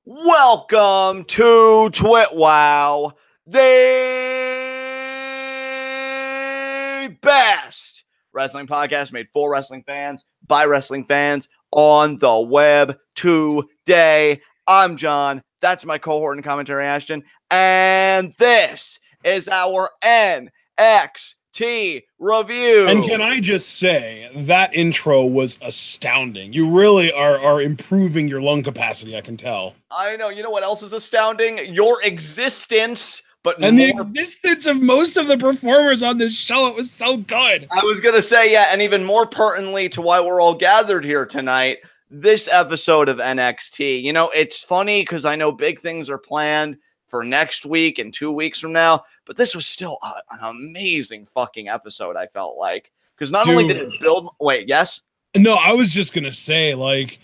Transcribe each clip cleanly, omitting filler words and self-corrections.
Welcome to TWitWoW, the best wrestling podcast made for wrestling fans, by wrestling fans, on the web today. I'm John. That's my cohort and commentary, Ashton. And this is our NXT review. And can I just say, that intro was astounding. You really are improving your lung capacity, I can tell. I know. You know what else is astounding? Your existence. And the existence of most of the performers on this show. It was so good. I was going to say, yeah, and even more pertinently to why we're all gathered here tonight, this episode of NXT. You know, it's funny because I know big things are planned for next week and 2 weeks from now, but this was still an amazing fucking episode, I felt like. Because not only did it build... Wait, yes? No, I was just going to say, like,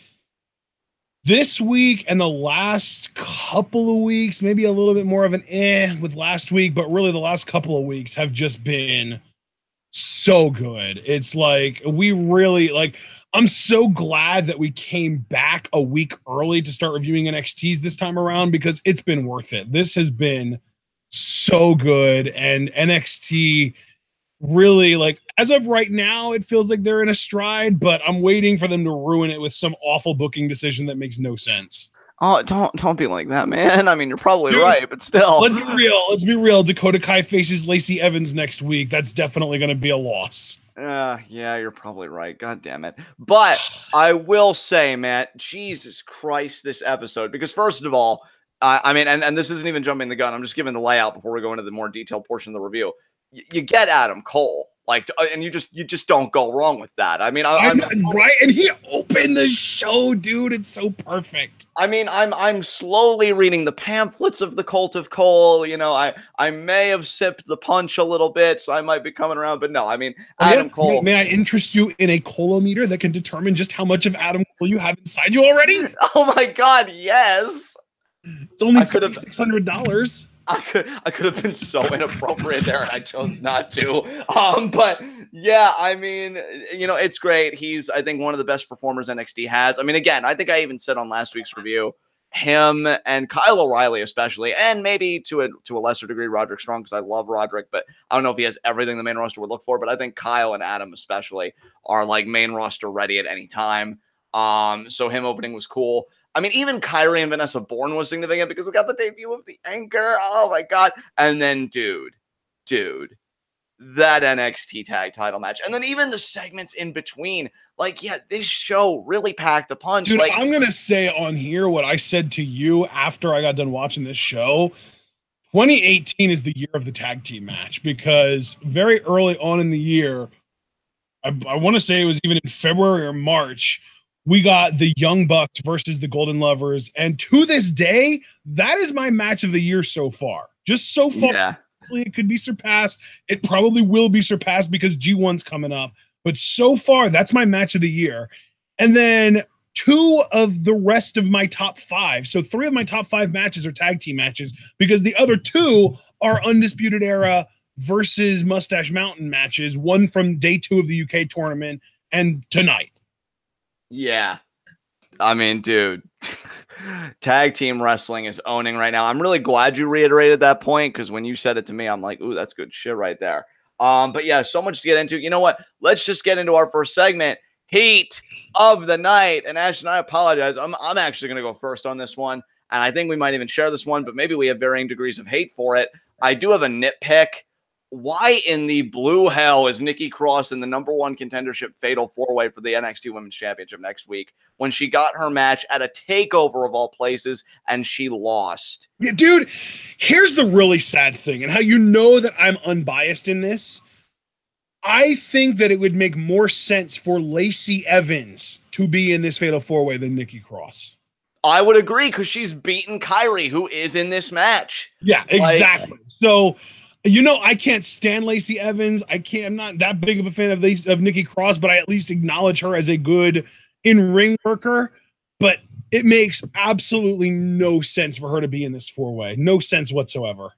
this week and the last couple of weeks, maybe a little bit more of an with last week, but really the last couple of weeks have just been so good. It's like, we really, like, I'm so glad that we came back a week early to start reviewing NXTs this time around, because it's been worth it. This has been so good, and NXT really, like, as of right now, it feels like they're in a stride, but I'm waiting for them to ruin it with some awful booking decision that makes no sense. Oh, don't be like that, man. I mean, you're probably right, but still. Let's be real. Let's be real. Dakota Kai faces Lacey Evans next week. That's definitely going to be a loss. Yeah, you're probably right. God damn it. But I will say, Matt, Jesus Christ, this episode, because first of all, I mean, and this isn't even jumping the gun. I'm just giving the layout before we go into the more detailed portion of the review. You get Adam Cole, like, and you just don't go wrong with that. I mean, I'm right, and he opened the show, dude. It's so perfect. I mean, I'm slowly reading the pamphlets of the Cult of Cole. You know, I may have sipped the punch a little bit, so I might be coming around. But no, I mean, Adam Cole. May I interest you in a Colometer that can determine just how much of Adam Cole you have inside you already? Oh my God, yes. It's only $600. I could have been so inappropriate there, and I chose not to. But yeah, I mean, you know, it's great. He's, I think, one of the best performers NXT has. I mean, again, I think I even said on last week's review, him and Kyle O'Reilly especially, and maybe to a lesser degree Roderick Strong, because I love Roderick, but I don't know if he has everything the main roster would look for. But I think Kyle and Adam especially are like main roster ready at any time. So him opening was cool. I mean, even Kyrie and Vanessa Bourne was significant because we got the debut of the Anchor. Oh my God. And then, dude, that NXT tag title match. And then even the segments in between. Like, yeah, this show really packed a punch. Dude, like, I'm going to say on here what I said to you after I got done watching this show. 2018 is the year of the tag team match, because very early on in the year, I want to say it was even in February or March, we got the Young Bucks versus the Golden Lovers. And to this day, that is my match of the year so far. Just so far. Yeah. It could be surpassed. It probably will be surpassed because G1's coming up. But so far, that's my match of the year. And then 2 of the rest of my top 5. So 3 of my top 5 matches are tag team matches, because the other 2 are Undisputed Era versus Mustache Mountain matches. One from day 2 of the UK tournament and tonight. Yeah. I mean, dude, tag team wrestling is owning right now. I'm really glad you reiterated that point, because when you said it to me, I'm like, ooh, that's good shit right there. But yeah, so much to get into. You know what? Let's just get into our first segment, Heat of the Night. And Ashton, I apologize. I'm actually going to go first on this one. And I think we might even share this one, but maybe we have varying degrees of hate for it. I do have a nitpick. Why in the blue hell is Nikki Cross in the #1 contendership fatal 4-way for the NXT Women's Championship next week, when she got her match at a takeover of all places and she lost? Yeah, dude, here's the really sad thing, and how you know that I'm unbiased in this. I think that it would make more sense for Lacey Evans to be in this fatal 4-way than Nikki Cross. I would agree, because she's beaten Kyrie, who is in this match. Yeah, exactly. So, you know, I can't stand Lacey Evans. I'm not that big of a fan of Nikki Cross, but I at least acknowledge her as a good in-ring worker. But it makes absolutely no sense for her to be in this 4-way. No sense whatsoever.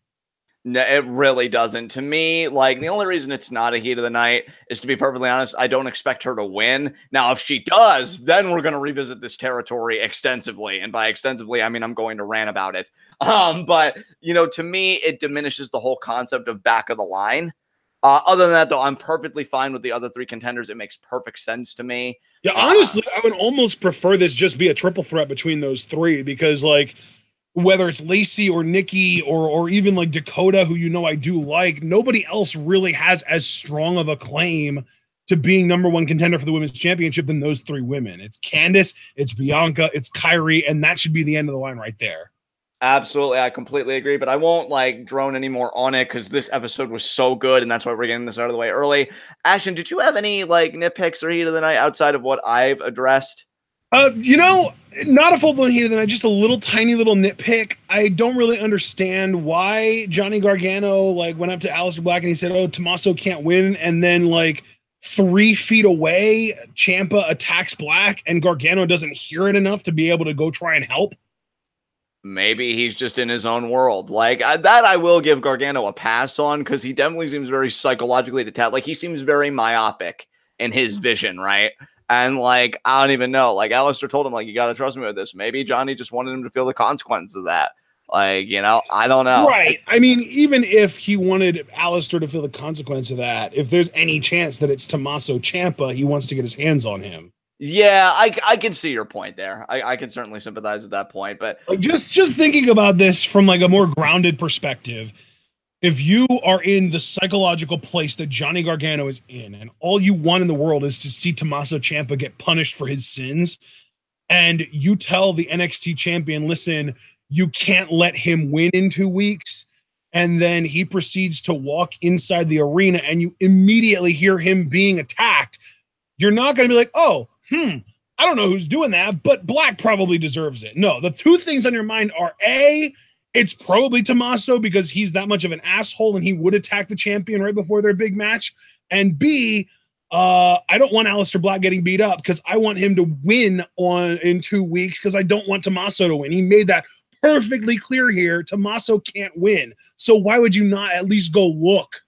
No, it really doesn't. To me, like, the only reason it's not a heat of the night is, to be perfectly honest, I don't expect her to win. Now, if she does, then we're going to revisit this territory extensively. And by extensively, I mean I'm going to rant about it. But, you know, to me, it diminishes the whole concept of back of the line. Other than that, though, I'm perfectly fine with the other three contenders. It makes perfect sense to me. Yeah, honestly, I would almost prefer this just be a triple threat between those three because, like, whether it's Lacey or Nikki or even like Dakota, who you know I do like, nobody else really has as strong of a claim to being number one contender for the women's championship than those three women. It's Candice, it's Bianca, it's Kyrie, and that should be the end of the line right there. Absolutely, I completely agree, but I won't like drone anymore on it because this episode was so good, and that's why we're getting this out of the way early. Ashton, did you have any like nitpicks or heat of the night outside of what I've addressed? You know, not a full-blown heat of the night, just a little tiny little nitpick. I don't really understand why Johnny Gargano like went up to Aleister Black and he said, "Oh, Tommaso can't win," and then like 3 feet away, Ciampa attacks Black, and Gargano doesn't hear it enough to be able to go try and help. Maybe he's just in his own world. Like that, I will give Gargano a pass on because he definitely seems very psychologically detached. Like he seems very myopic in his vision, right? And like I don't even know. Like Aleister told him, like you got to trust me with this. Maybe Johnny just wanted him to feel the consequences of that. Like you know, I don't know. Right. I mean, even if he wanted Aleister to feel the consequence of that, if there's any chance that it's Tommaso Ciampa, he wants to get his hands on him. Yeah, I can see your point there. I can certainly sympathize at that point, but just thinking about this from like a more grounded perspective, if you are in the psychological place that Johnny Gargano is in, and all you want in the world is to see Tommaso Ciampa get punished for his sins, and you tell the NXT champion, listen, you can't let him win in 2 weeks, and then he proceeds to walk inside the arena and you immediately hear him being attacked, you're not going to be like, oh, I don't know who's doing that, but Black probably deserves it. No, the two things on your mind are A, it's probably Tommaso because he's that much of an asshole and he would attack the champion right before their big match. And B, I don't want Aleister Black getting beat up because I want him to win in 2 weeks because I don't want Tommaso to win. He made that perfectly clear here. Tommaso can't win. So why would you not at least go look?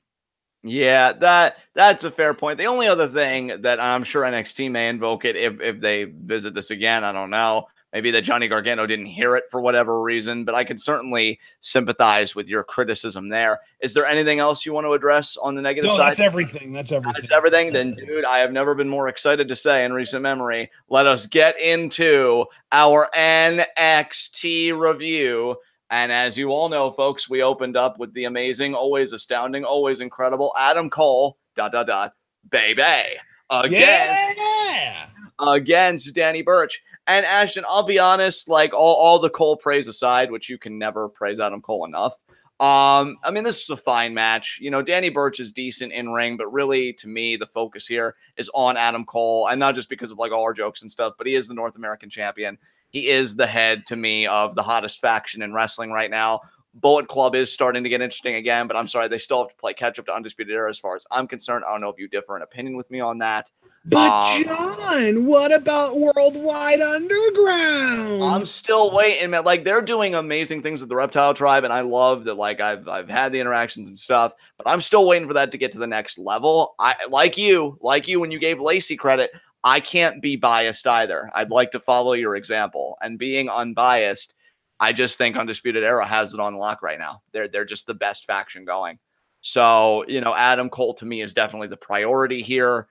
Yeah, that's a fair point. The only other thing that I'm sure NXT may invoke it if they visit this again, I don't know. Maybe that Johnny Gargano didn't hear it for whatever reason, but I can certainly sympathize with your criticism there. Is there anything else you want to address on the negative side? That's everything. That's everything. That's everything. Then, dude, I have never been more excited to say in recent memory. Let us get into our NXT review. And as you all know, folks, we opened up with the amazing, always astounding, always incredible Adam Cole, baby, against Danny Burch. And Ashton, I'll be honest, like all the Cole praise aside, which you can never praise Adam Cole enough. I mean, this is a fine match. You know, Danny Burch is decent in ring, but really, to me, the focus here is on Adam Cole, and not just because of like all our jokes and stuff, but he is the North American champion. He is the head, to me, of the hottest faction in wrestling right now. Bullet Club is starting to get interesting again, but I'm sorry, they still have to play catch up to Undisputed Era as far as I'm concerned. I don't know if you differ in opinion with me on that. But John, what about Worldwide Underground? I'm still waiting, man. Like they're doing amazing things with the Reptile Tribe, and I love that. Like I've had the interactions and stuff, but I'm still waiting for that to get to the next level. I like you when you gave Lacey credit. I can't be biased either. I'd like to follow your example, and being unbiased, I just think Undisputed Era has it on lock right now. They're just the best faction going. So, you know, Adam Cole to me is definitely the priority here.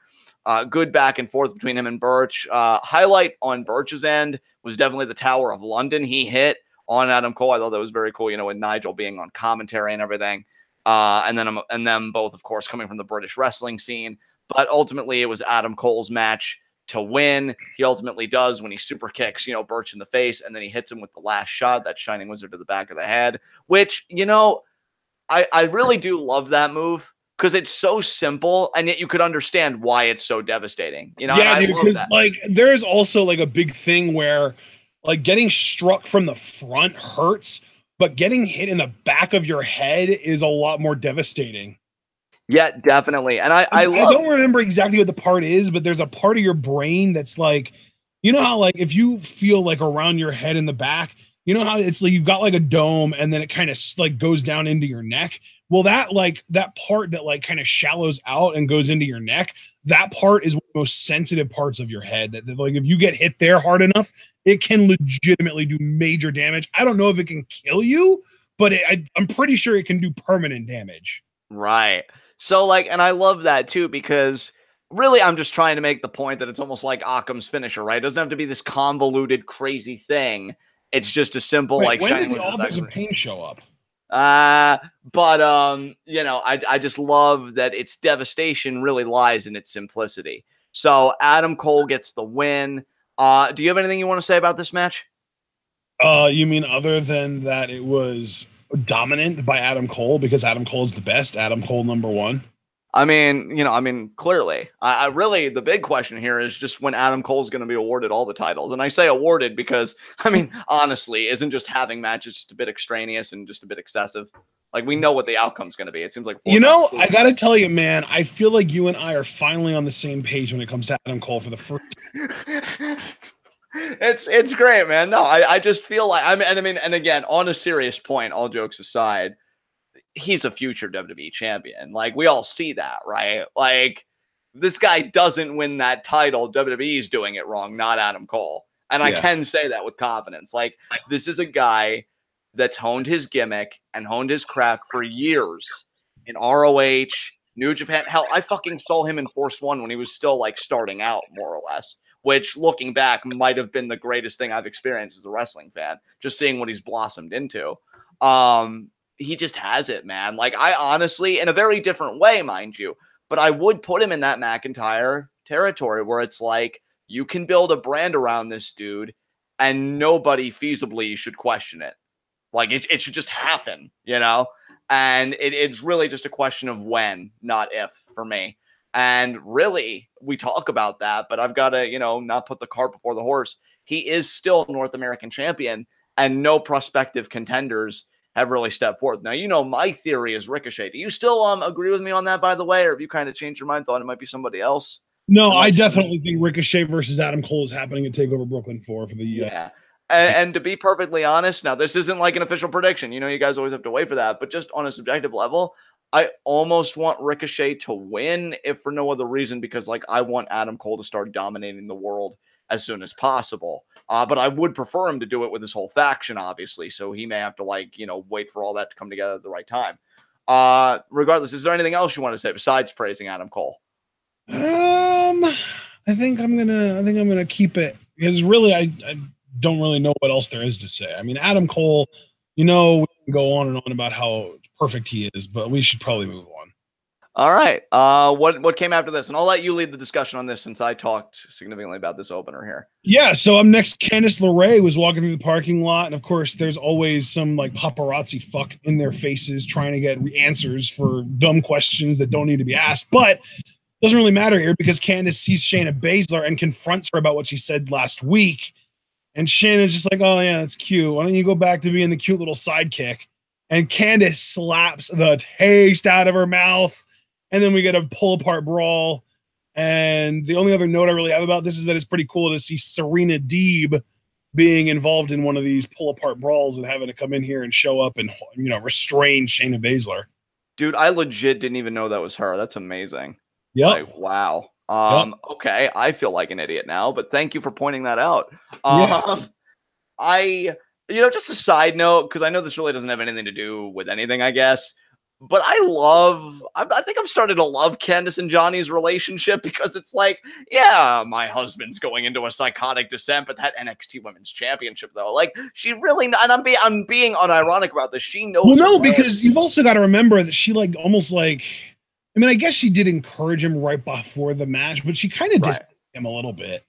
Good back and forth between him and Burch. Highlight on Burch's end was definitely the Tower of London he hit on Adam Cole. I thought that was very cool, you know, with Nigel being on commentary and everything. And then both, of course, coming from the British wrestling scene. But ultimately, it was Adam Cole's match to win. He ultimately does when he super kicks, you know, Burch in the face, and then he hits him with the last shot, that Shining Wizard to the back of the head, which, you know, I really do love that move because it's so simple, and yet you could understand why it's so devastating. You know, yeah, dude, because like there's also like a big thing where like getting struck from the front hurts, but getting hit in the back of your head is a lot more devastating. Yeah, definitely. And I don't remember exactly what the part is, but there's a part of your brain that's like, you know how like if you feel like around your head in the back, You know how it's like you've got like a dome and then it kind of like goes down into your neck. Well, that part that like kind of shallows out and goes into your neck, that part is one of the most sensitive parts of your head. That like if you get hit there hard enough, it can legitimately do major damage. I don't know if it can kill you, but I'm pretty sure it can do permanent damage. Right. So like, and I love that too, because really I'm just trying to make the point that it's almost like Occam's finisher, right? It doesn't have to be this convoluted, crazy thing. It's just a simple Right. like When shining did the with authors of pain show up? but you know, I just love that its devastation really lies in its simplicity. So Adam Cole gets the win. Do you have anything you want to say about this match? You mean other than that it was dominant by Adam Cole because Adam Cole is the best, Adam Cole number one? I mean, you know, I mean, clearly, I really, the big question here is just when Adam Cole's going to be awarded all the titles. And I say awarded because, I mean, honestly, isn't just having matches just a bit extraneous and just a bit excessive? Like, we know what the outcome's going to be. It seems like, You know, I got to tell you, man, I feel like you and I are finally on the same page when it comes to Adam Cole for the first. It's great, man. No, I just feel like, I mean, and again, on a serious point, all jokes aside, he's a future WWE champion. Like, we all see that, right? Like, this guy doesn't win that title. WWE's doing it wrong, not Adam Cole. And I can say that with confidence. Like, this is a guy that's honed his gimmick and honed his craft for years in ROH, New Japan. Hell, I fucking saw him in Force One when he was still like starting out, more or less, which looking back might have been the greatest thing I've experienced as a wrestling fan, just seeing what he's blossomed into. He just has it, man. Like, I honestly, in a very different way, mind you, but I would put him in that McIntyre territory where it's like, you can build a brand around this dude and nobody feasibly should question it. Like, it should just happen, you know? And it's really just a question of when, not if, for me. And really, we talk about that, but I've got to, you know, not put the cart before the horse. He is still North American champion, and no prospective contenders have really stepped forth. Now, you know, my theory is Ricochet. Do you still agree with me on that, by the way, or have you kind of changed your mind, thought it might be somebody else? No, I definitely think Ricochet versus Adam Cole is happening at TakeOver Brooklyn 4 for the yeah. And to be perfectly honest, now this isn't like an official prediction. You know, you guys always have to wait for that. But just on a subjective level, I almost want Ricochet to win, if for no other reason, because like I want Adam Cole to start dominating the world as soon as possible. But I would prefer him to do it with his whole faction, obviously. So he may have to like, you know, wait for all that to come together at the right time. Regardless, is there anything else you want to say besides praising Adam Cole? I think I'm gonna keep it because really I don't really know what else there is to say. I mean, Adam Cole, you know, we can go on and on about how perfect he is, but we should probably move on. All right. What came after this? And I'll let you lead the discussion on this since I talked significantly about this opener here. Yeah, so I'm next. Candice LeRae was walking through the parking lot, and of course, there's always some like paparazzi fuck in their faces trying to get answers for dumb questions that don't need to be asked. But doesn't really matter here because Candice sees Shayna Baszler and confronts her about what she said last week. And Shayna's just like, oh, yeah, that's cute. Why don't you go back to being the cute little sidekick? And Candice slaps the taste out of her mouth. And then we get a pull-apart brawl. And the only other note I really have about this is that it's pretty cool to see Serena Deeb being involved in one of these pull-apart brawls and having to come in here and show up and, you know, restrain Shayna Baszler. Dude, I legit didn't even know that was her. That's amazing. Yeah. Like, wow. Okay, I feel like an idiot now, but thank you for pointing that out. You know, just a side note, because I know this really doesn't have anything to do with anything, I guess, but I think I'm starting to love Candice and Johnny's relationship because it's like, yeah, my husband's going into a psychotic descent, but that NXT Women's Championship, though, like, she really, and I'm being unironic about this. She knows. Well, no, because you've also got to remember that she like almost like, I mean, I guess she did encourage him right before the match, but she kind of distanced him a little bit.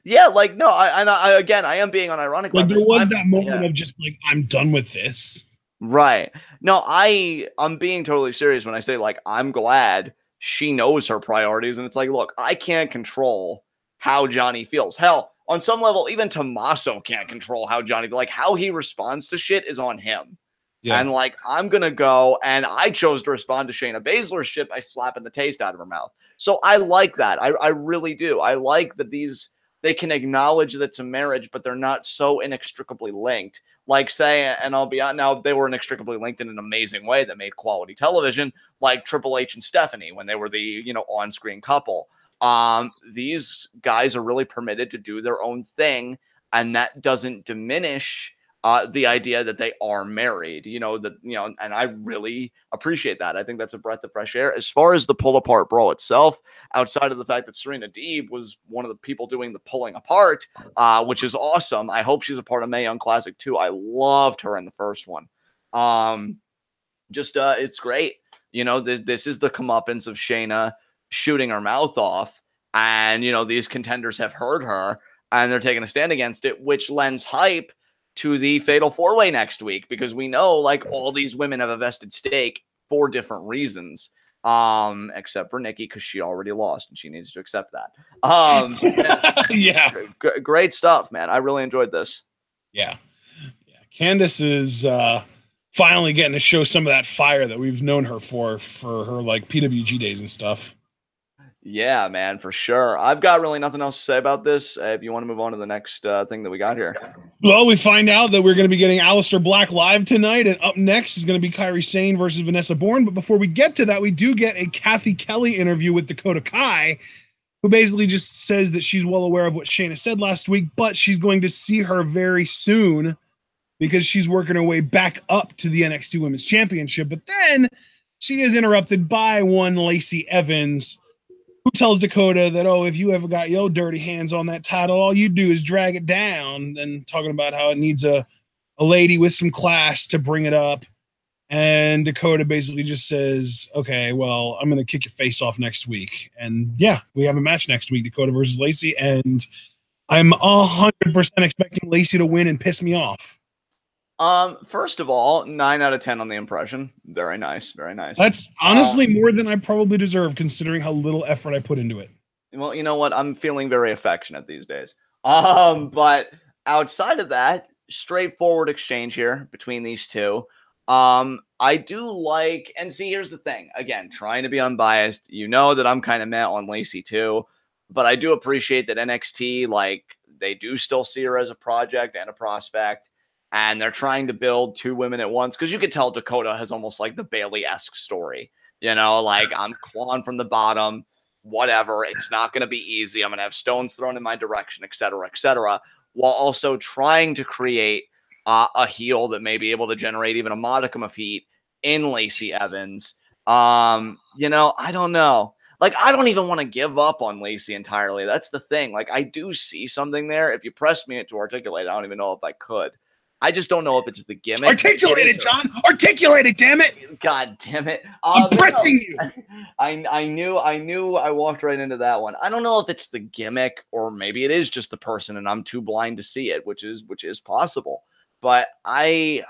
Yeah, like, no, I am being unironic. Like, there was that moment of just like, I'm done with this. Right. No, I'm being totally serious when I say, like, I'm glad she knows her priorities. And it's like, look, I can't control how Johnny feels. Hell, on some level, even Tommaso can't control how Johnny, like, how he responds to shit is on him. Yeah. And like, I'm going to go, and I chose to respond to Shayna Baszler's shit by slapping the taste out of her mouth. So I like that. I really do. I like that these they can acknowledge that it's a marriage, but they're not so inextricably linked. Like, say, and I'll be honest, now they were inextricably linked in an amazing way that made quality television, like Triple H and Stephanie when they were the, you know, on-screen couple. These guys are really permitted to do their own thing, and that doesn't diminish the idea that they are married, you know, and I really appreciate that. I think that's a breath of fresh air. As far as the pull apart brawl itself, outside of the fact that Serena Deeb was one of the people doing the pulling apart, which is awesome. I hope she's a part of Mae Young Classic too. I loved her in the first one. It's great. You know, this is the comeuppance of Shayna shooting her mouth off, and, you know, these contenders have heard her and they're taking a stand against it, which lends hype to the Fatal 4-Way next week, because we know, like, all these women have a vested stake for different reasons, except for Nikki, because she already lost and she needs to accept that. Yeah, great stuff, man. I really enjoyed this. Yeah. Candace is finally getting to show some of that fire that we've known her for her, like, PWG days and stuff. Yeah, man, for sure. I've got really nothing else to say about this. If you want to move on to the next thing that we got here. Well, we find out that we're going to be getting Aleister Black live tonight, and up next is going to be Kairi Sane versus Vanessa Bourne. But before we get to that, we do get a Kathy Kelly interview with Dakota Kai, who basically just says that she's well aware of what Shayna said last week, but she's going to see her very soon because she's working her way back up to the NXT Women's Championship. But then she is interrupted by one Lacey Evans, who tells Dakota that, oh, if you ever got your dirty hands on that title, all you do is drag it down, and talking about how it needs a lady with some class to bring it up. And Dakota basically just says, okay, well, I'm going to kick your face off next week. And yeah, we have a match next week, Dakota versus Lacey, and I'm 100% expecting Lacey to win and piss me off. First of all, 9 out of 10 on the impression. Very nice. Very nice. That's honestly more than I probably deserve, considering how little effort I put into it. Well, you know what? I'm feeling very affectionate these days. But outside of that, straightforward exchange here between these two. I do like, and see, here's the thing. Again, trying to be unbiased. You know that I'm kind of meh on Lacey too, but I do appreciate that NXT, like, they do still see her as a project and a prospect. And they're trying to build two women at once, because you could tell Dakota has almost like the Bayley-esque story. You know, like, I'm clawing from the bottom, whatever. It's not going to be easy. I'm going to have stones thrown in my direction, et cetera, while also trying to create a heel that may be able to generate even a modicum of heat in Lacey Evans. You know, I don't know. Like, I don't even want to give up on Lacey entirely. That's the thing. Like, I do see something there. If you pressed me to articulate, I don't even know if I could. I just don't know if it's the gimmick. Articulate it, John. Articulate it, damn it. God damn it. I'm pressing you. I knew I walked right into that one. I don't know if it's the gimmick, or maybe it is just the person and I'm too blind to see it, which is possible. But I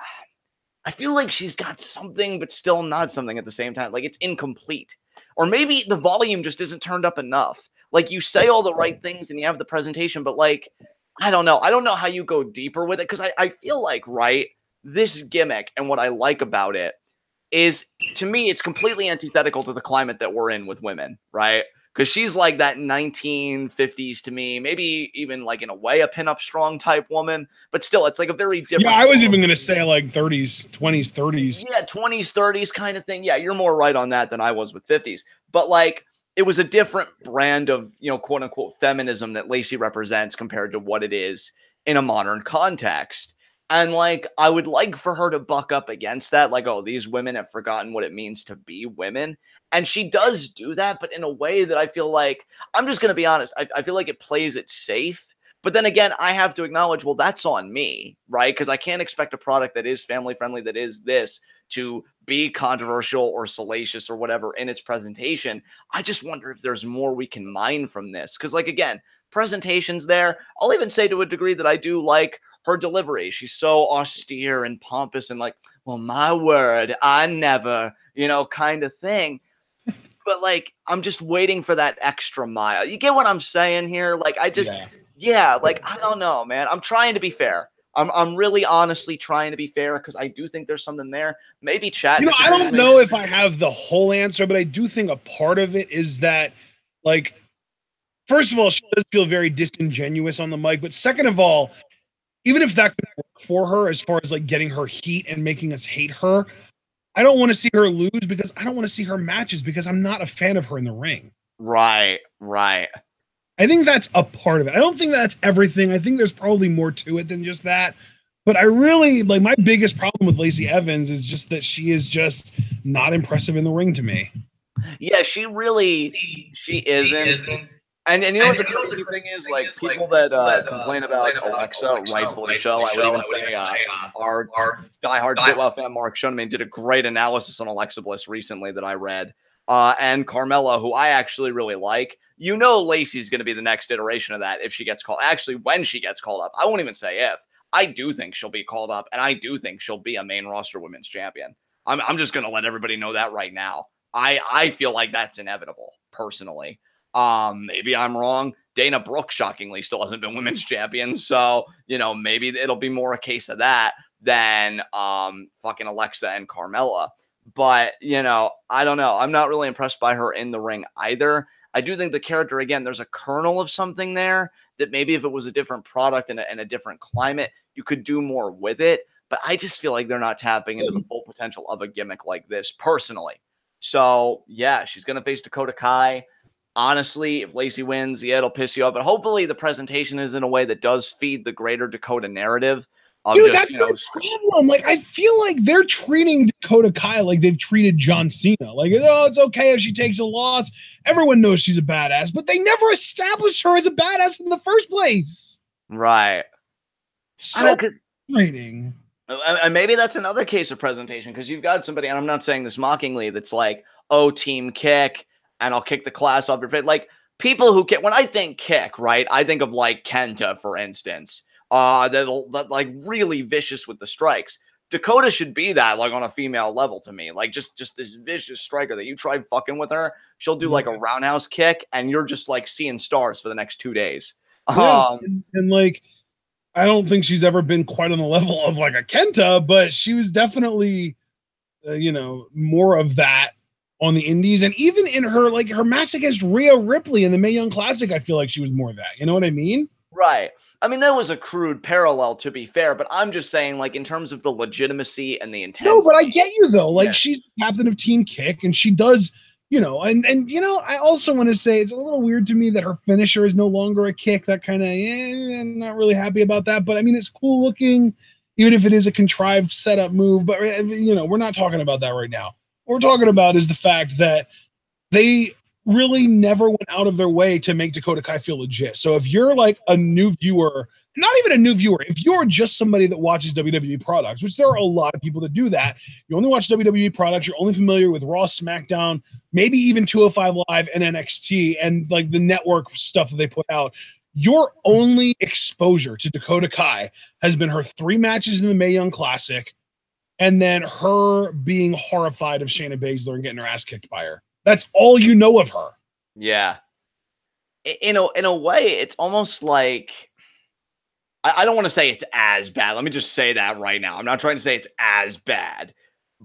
feel like she's got something, but still not something at the same time. Like, it's incomplete. Or maybe the volume just isn't turned up enough. Like, you say all the right things and you have the presentation, but, like, I don't know. I don't know how you go deeper with it, because I feel like, right, this gimmick and what I like about it is, to me, it's completely antithetical to the climate that we're in with women, right? Because she's like that 1950s to me, maybe even like in a way a pinup strong type woman, but still, it's like a very different. Yeah, I was even going to say like 30s, 20s, 30s. Yeah, 20s, 30s kind of thing. Yeah, you're more right on that than I was with 50s. But like, it was a different brand of, you know, quote unquote feminism that Lacey represents compared to what it is in a modern context. And like, I would like for her to buck up against that. Like, oh, these women have forgotten what it means to be women. And she does do that, but in a way that I feel like, I'm just going to be honest, I feel like it plays it safe. But then again, I have to acknowledge, well, that's on me, right? Because I can't expect a product that is family friendly, that is this, to be controversial or salacious or whatever in its presentation. I just wonder if there's more we can mine from this. Because, like, again, presentation's there. I'll even say to a degree that I do like her delivery. She's so austere and pompous and like, well, my word, I never, you know, kind of thing. But like, I'm just waiting for that extra mile. You get what I'm saying here? Like, I just, yeah, like, I don't know, man. I'm trying to be fair. I'm really honestly trying to be fair, because I do think there's something there. Maybe chat. You know, I don't know if I have the whole answer, but I do think a part of it is that, like, first of all, she does feel very disingenuous on the mic. But second of all, even if that could work for her as far as like getting her heat and making us hate her, I don't want to see her lose because I don't want to see her matches because I'm not a fan of her in the ring. Right, right. I think that's a part of it. I don't think that's everything. I think there's probably more to it than just that. But I really like my biggest problem with Lacey Evans is just that she is just not impressive in the ring to me. Yeah, she isn't. And you know what the crazy thing is? Like people that complain about Alexa, rightfully so. I would even say our diehard TWitWoW fan Mark Schoeneman did a great analysis on Alexa Bliss recently that I read. And Carmella, who I actually really like. You know, Lacey's going to be the next iteration of that if she gets called. Actually, when she gets called up, I won't even say if. I do think she'll be called up, and I do think she'll be a main roster women's champion. I'm just going to let everybody know that right now. I feel like that's inevitable, personally. Maybe I'm wrong. Dana Brooke, shockingly, still hasn't been women's champion. So, maybe it'll be more a case of that than fucking Alexa and Carmella. But, I don't know. I'm not really impressed by her in the ring either. I do think the character, again, there's a kernel of something there that maybe if it was a different product and a different climate, you could do more with it. But I just feel like they're not tapping into the full potential of a gimmick like this, personally. So, yeah, she's going to face Dakota Kai. Honestly, if Lacey wins, yeah, it'll piss you off. But hopefully the presentation is in a way that does feed the greater Dakota narrative. Dude, that's my problem. Like, I feel like they're treating Dakota Kai like they've treated John Cena. Like, oh, it's okay if she takes a loss. Everyone knows she's a badass, but they never established her as a badass in the first place. Right. So frustrating. And maybe that's another case of presentation because you've got somebody, and I'm not saying this mockingly, that's like, oh, team kick, and I'll kick the class off your face. Like, people who kick, when I think kick, right, I think of like Kenta, for instance. That like really vicious with the strikes. Dakota should be that like on a female level to me. Like just this vicious striker that you try fucking with her, she'll do like a roundhouse kick, and you're just like seeing stars for the next 2 days. Yeah, and like I don't think she's ever been quite on the level of like a Kenta, but she was definitely more of that on the indies, and even in her match against Rhea Ripley in the Mae Young Classic, I feel like she was more of that. You know what I mean? Right. I mean, that was a crude parallel, to be fair, but I'm just saying, like, in terms of the legitimacy and the intensity. No, but I get you, though. Like, she's captain of Team Kick, and she does, I also want to say it's a little weird to me that her finisher is no longer a kick. That kind of, I'm not really happy about that, but I mean, it's cool looking, even if it is a contrived setup move, but, we're not talking about that right now. What we're talking about is the fact that they really never went out of their way to make Dakota Kai feel legit. So if you're like a new viewer, not even a new viewer, if you're just somebody that watches WWE products, which there are a lot of people that do that, you only watch WWE products, you're only familiar with Raw, SmackDown, maybe even 205 Live and NXT and like the network stuff that they put out, your only exposure to Dakota Kai has been her 3 matches in the Mae Young Classic and then her being horrified of Shayna Baszler and getting her ass kicked by her. That's all you know of her. Yeah. In a way, it's almost like, I don't want to say it's as bad. Let me just say that right now. I'm not trying to say it's as bad,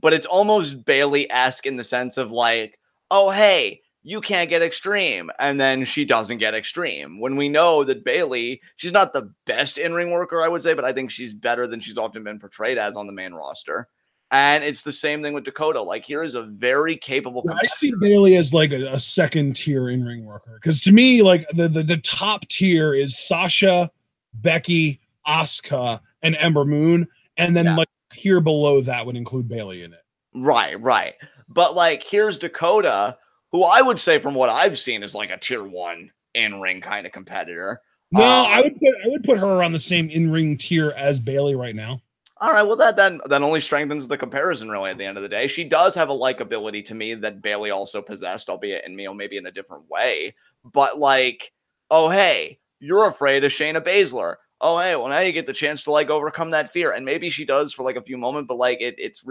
but it's almost Bayley-esque in the sense of like, oh, hey, you can't get extreme. And then she doesn't get extreme. When we know that Bayley, she's not the best in-ring worker, I would say, but I think she's better than she's often been portrayed as on the main roster. And it's the same thing with Dakota. Like, here is a very capable. I see Bayley as like a second tier in-ring worker. Because to me, like the top tier is Sasha, Becky, Asuka, and Ember Moon. And then like tier below that would include Bayley in it. Right. But like, here's Dakota, who I would say from what I've seen is like a tier 1 in-ring kind of competitor. No, I would put her around the same in-ring tier as Bayley right now. All right, well, that only strengthens the comparison, really, at the end of the day. She does have a likability to me that Bayley also possessed, albeit in maybe in a different way. But, like, oh, hey, you're afraid of Shayna Baszler. Oh, hey, well, now you get the chance to, like, overcome that fear. And maybe she does for, like, a few moments, but, like, it's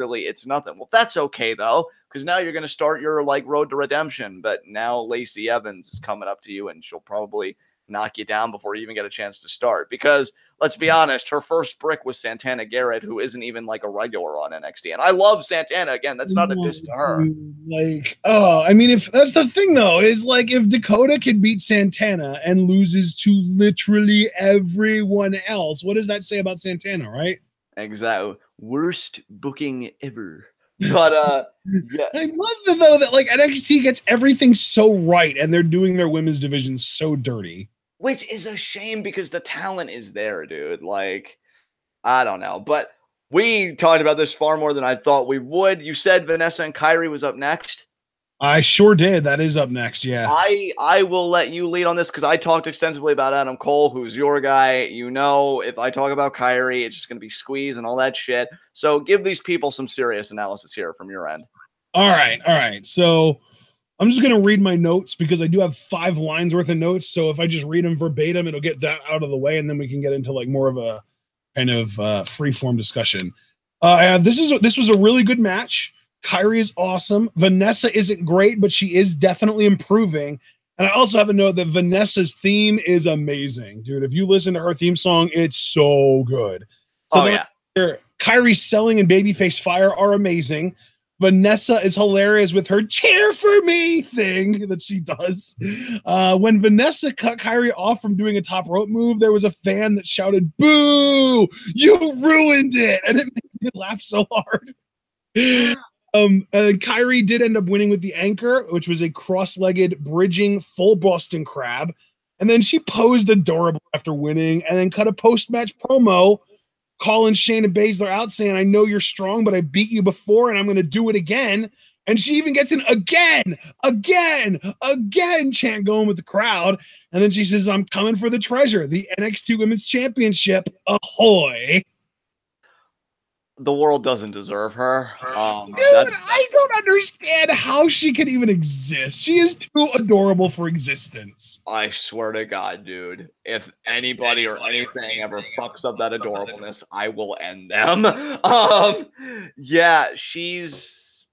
nothing. Well, that's okay, though, because now you're going to start your, like, road to redemption. But now Lacey Evans is coming up to you, and she'll probably knock you down before you even get a chance to start. Because let's be honest, her first brick was Santana Garrett, who isn't even like a regular on NXT. And I love Santana. Again, that's not a diss to her. Like, oh, I mean, if that's the thing though, is like if Dakota can beat Santana and loses to literally everyone else, what does that say about Santana, right? Exactly. Worst booking ever. But yeah. I love that though that like NXT gets everything so right and they're doing their women's division so dirty. Which is a shame because the talent is there, dude. Like, I don't know. But we talked about this far more than I thought we would. You said Vanessa and Kyrie was up next. I sure did. That is up next. Yeah. I will let you lead on this because I talked extensively about Adam Cole, who's your guy. You know, if I talk about Kyrie, it's just going to be squeeze and all that shit. So give these people some serious analysis here from your end. All right. All right. So I'm just going to read my notes because I do have 5 lines worth of notes. So if I just read them verbatim, it'll get that out of the way. And then we can get into like more of a kind of free form discussion. This was a really good match. Kyrie is awesome. Vanessa isn't great, but she is definitely improving. And I also have to note that Vanessa's theme is amazing, dude. If you listen to her theme song, it's so good. So yeah. Kyrie's selling and Babyface Fire are amazing. Vanessa is hilarious with her cheer for me thing that she does. When Vanessa cut Kyrie off from doing a top rope move, there was a fan that shouted, "Boo! You ruined it!" And it made me laugh so hard. Kyrie did end up winning with the anchor, which was a cross-legged bridging full Boston Crab. And then she posed adorable after winning and then cut a post-match promo calling Shayna Baszler out saying, "I know you're strong, but I beat you before and I'm going to do it again." And she even gets an again chant going with the crowd. And then she says, "I'm coming for the treasure, the NXT Women's Championship. Ahoy." The world doesn't deserve her. Dude, I don't understand how she can even exist. She is too adorable for existence. I swear to God, dude. If anybody or anything ever fucks up that adorableness, I will end them. Yeah, she's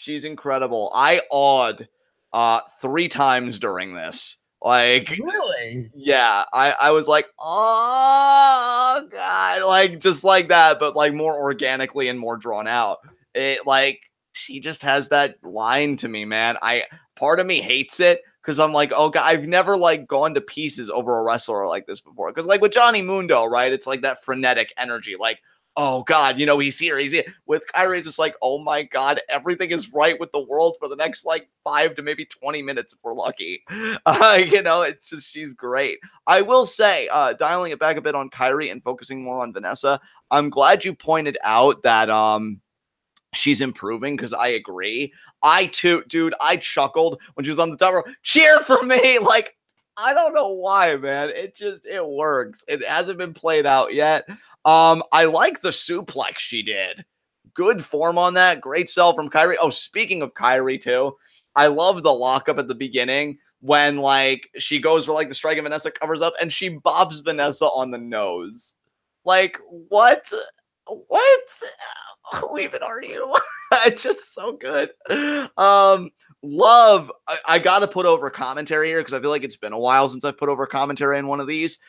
incredible. I awed 3 times during this. Like, really? Yeah, I was like, oh God, like just like that, but like more organically and more drawn out. It like she just has that line to me, man. Part of me hates it because I'm like, oh God, I've never like gone to pieces over a wrestler like this before. Because like with Johnny Mundo, right? It's like that frenetic energy, like, oh God, you know, he's here. With Kyrie, just like, oh my God, everything is right with the world for the next like 5 to maybe 20 minutes if we're lucky. You know, it's just, she's great. I will say, dialing it back a bit on Kyrie and focusing more on Vanessa, I'm glad you pointed out that she's improving because I agree. I too, dude, I chuckled when she was on the top row. Cheer for me! Like, I don't know why, man. It works. It hasn't been played out yet. I like the suplex she did. Good form on that. Great sell from Kyrie. Oh, speaking of Kyrie too, I love the lockup at the beginning when like she goes for like the strike and Vanessa covers up and she bobs Vanessa on the nose. Like, what? Who even are you? It's just so good. Love. I got to put over commentary here because I feel like it's been a while since I've put over commentary in one of these.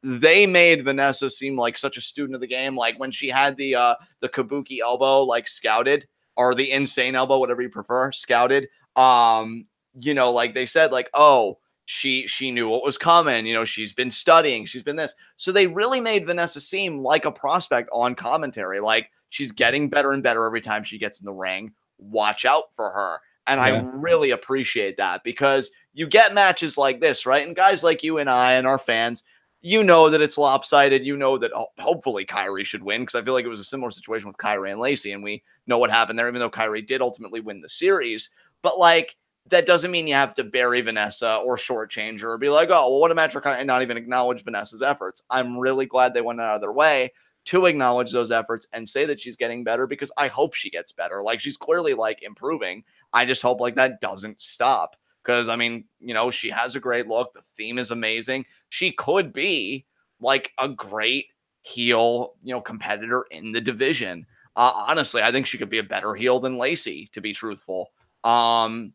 They made Vanessa seem like such a student of the game. Like when she had the kabuki elbow, like scouted, or the insane elbow, whatever you prefer, scouted. You know, like they said, like, oh, she knew what was coming. You know, she's been studying, she's been this. So they really made Vanessa seem like a prospect on commentary. Like she's getting better and better every time she gets in the ring. Watch out for her. And yeah. I really appreciate that because you get matches like this, right? And guys like you and I and our fans, you know that it's lopsided. You know that hopefully Kyrie should win because I feel like it was a similar situation with Kyrie and Lacey, and we know what happened there, even though Kyrie did ultimately win the series. But, like, that doesn't mean you have to bury Vanessa or shortchange her or be like, oh, well, what a match for Kyrie, and not even acknowledge Vanessa's efforts. I'm really glad they went out of their way to acknowledge those efforts and say that she's getting better because I hope she gets better. Like, she's clearly, like, improving. I just hope, like, that doesn't stop. Because, I mean, you know, she has a great look. The theme is amazing. She could be, like, a great heel, you know, competitor in the division. Honestly, I think she could be a better heel than Lacey, to be truthful. And,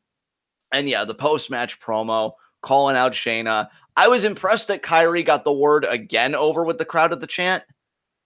yeah, the post-match promo, calling out Shayna. I was impressed that Kyrie got the word again over with the crowd at the chant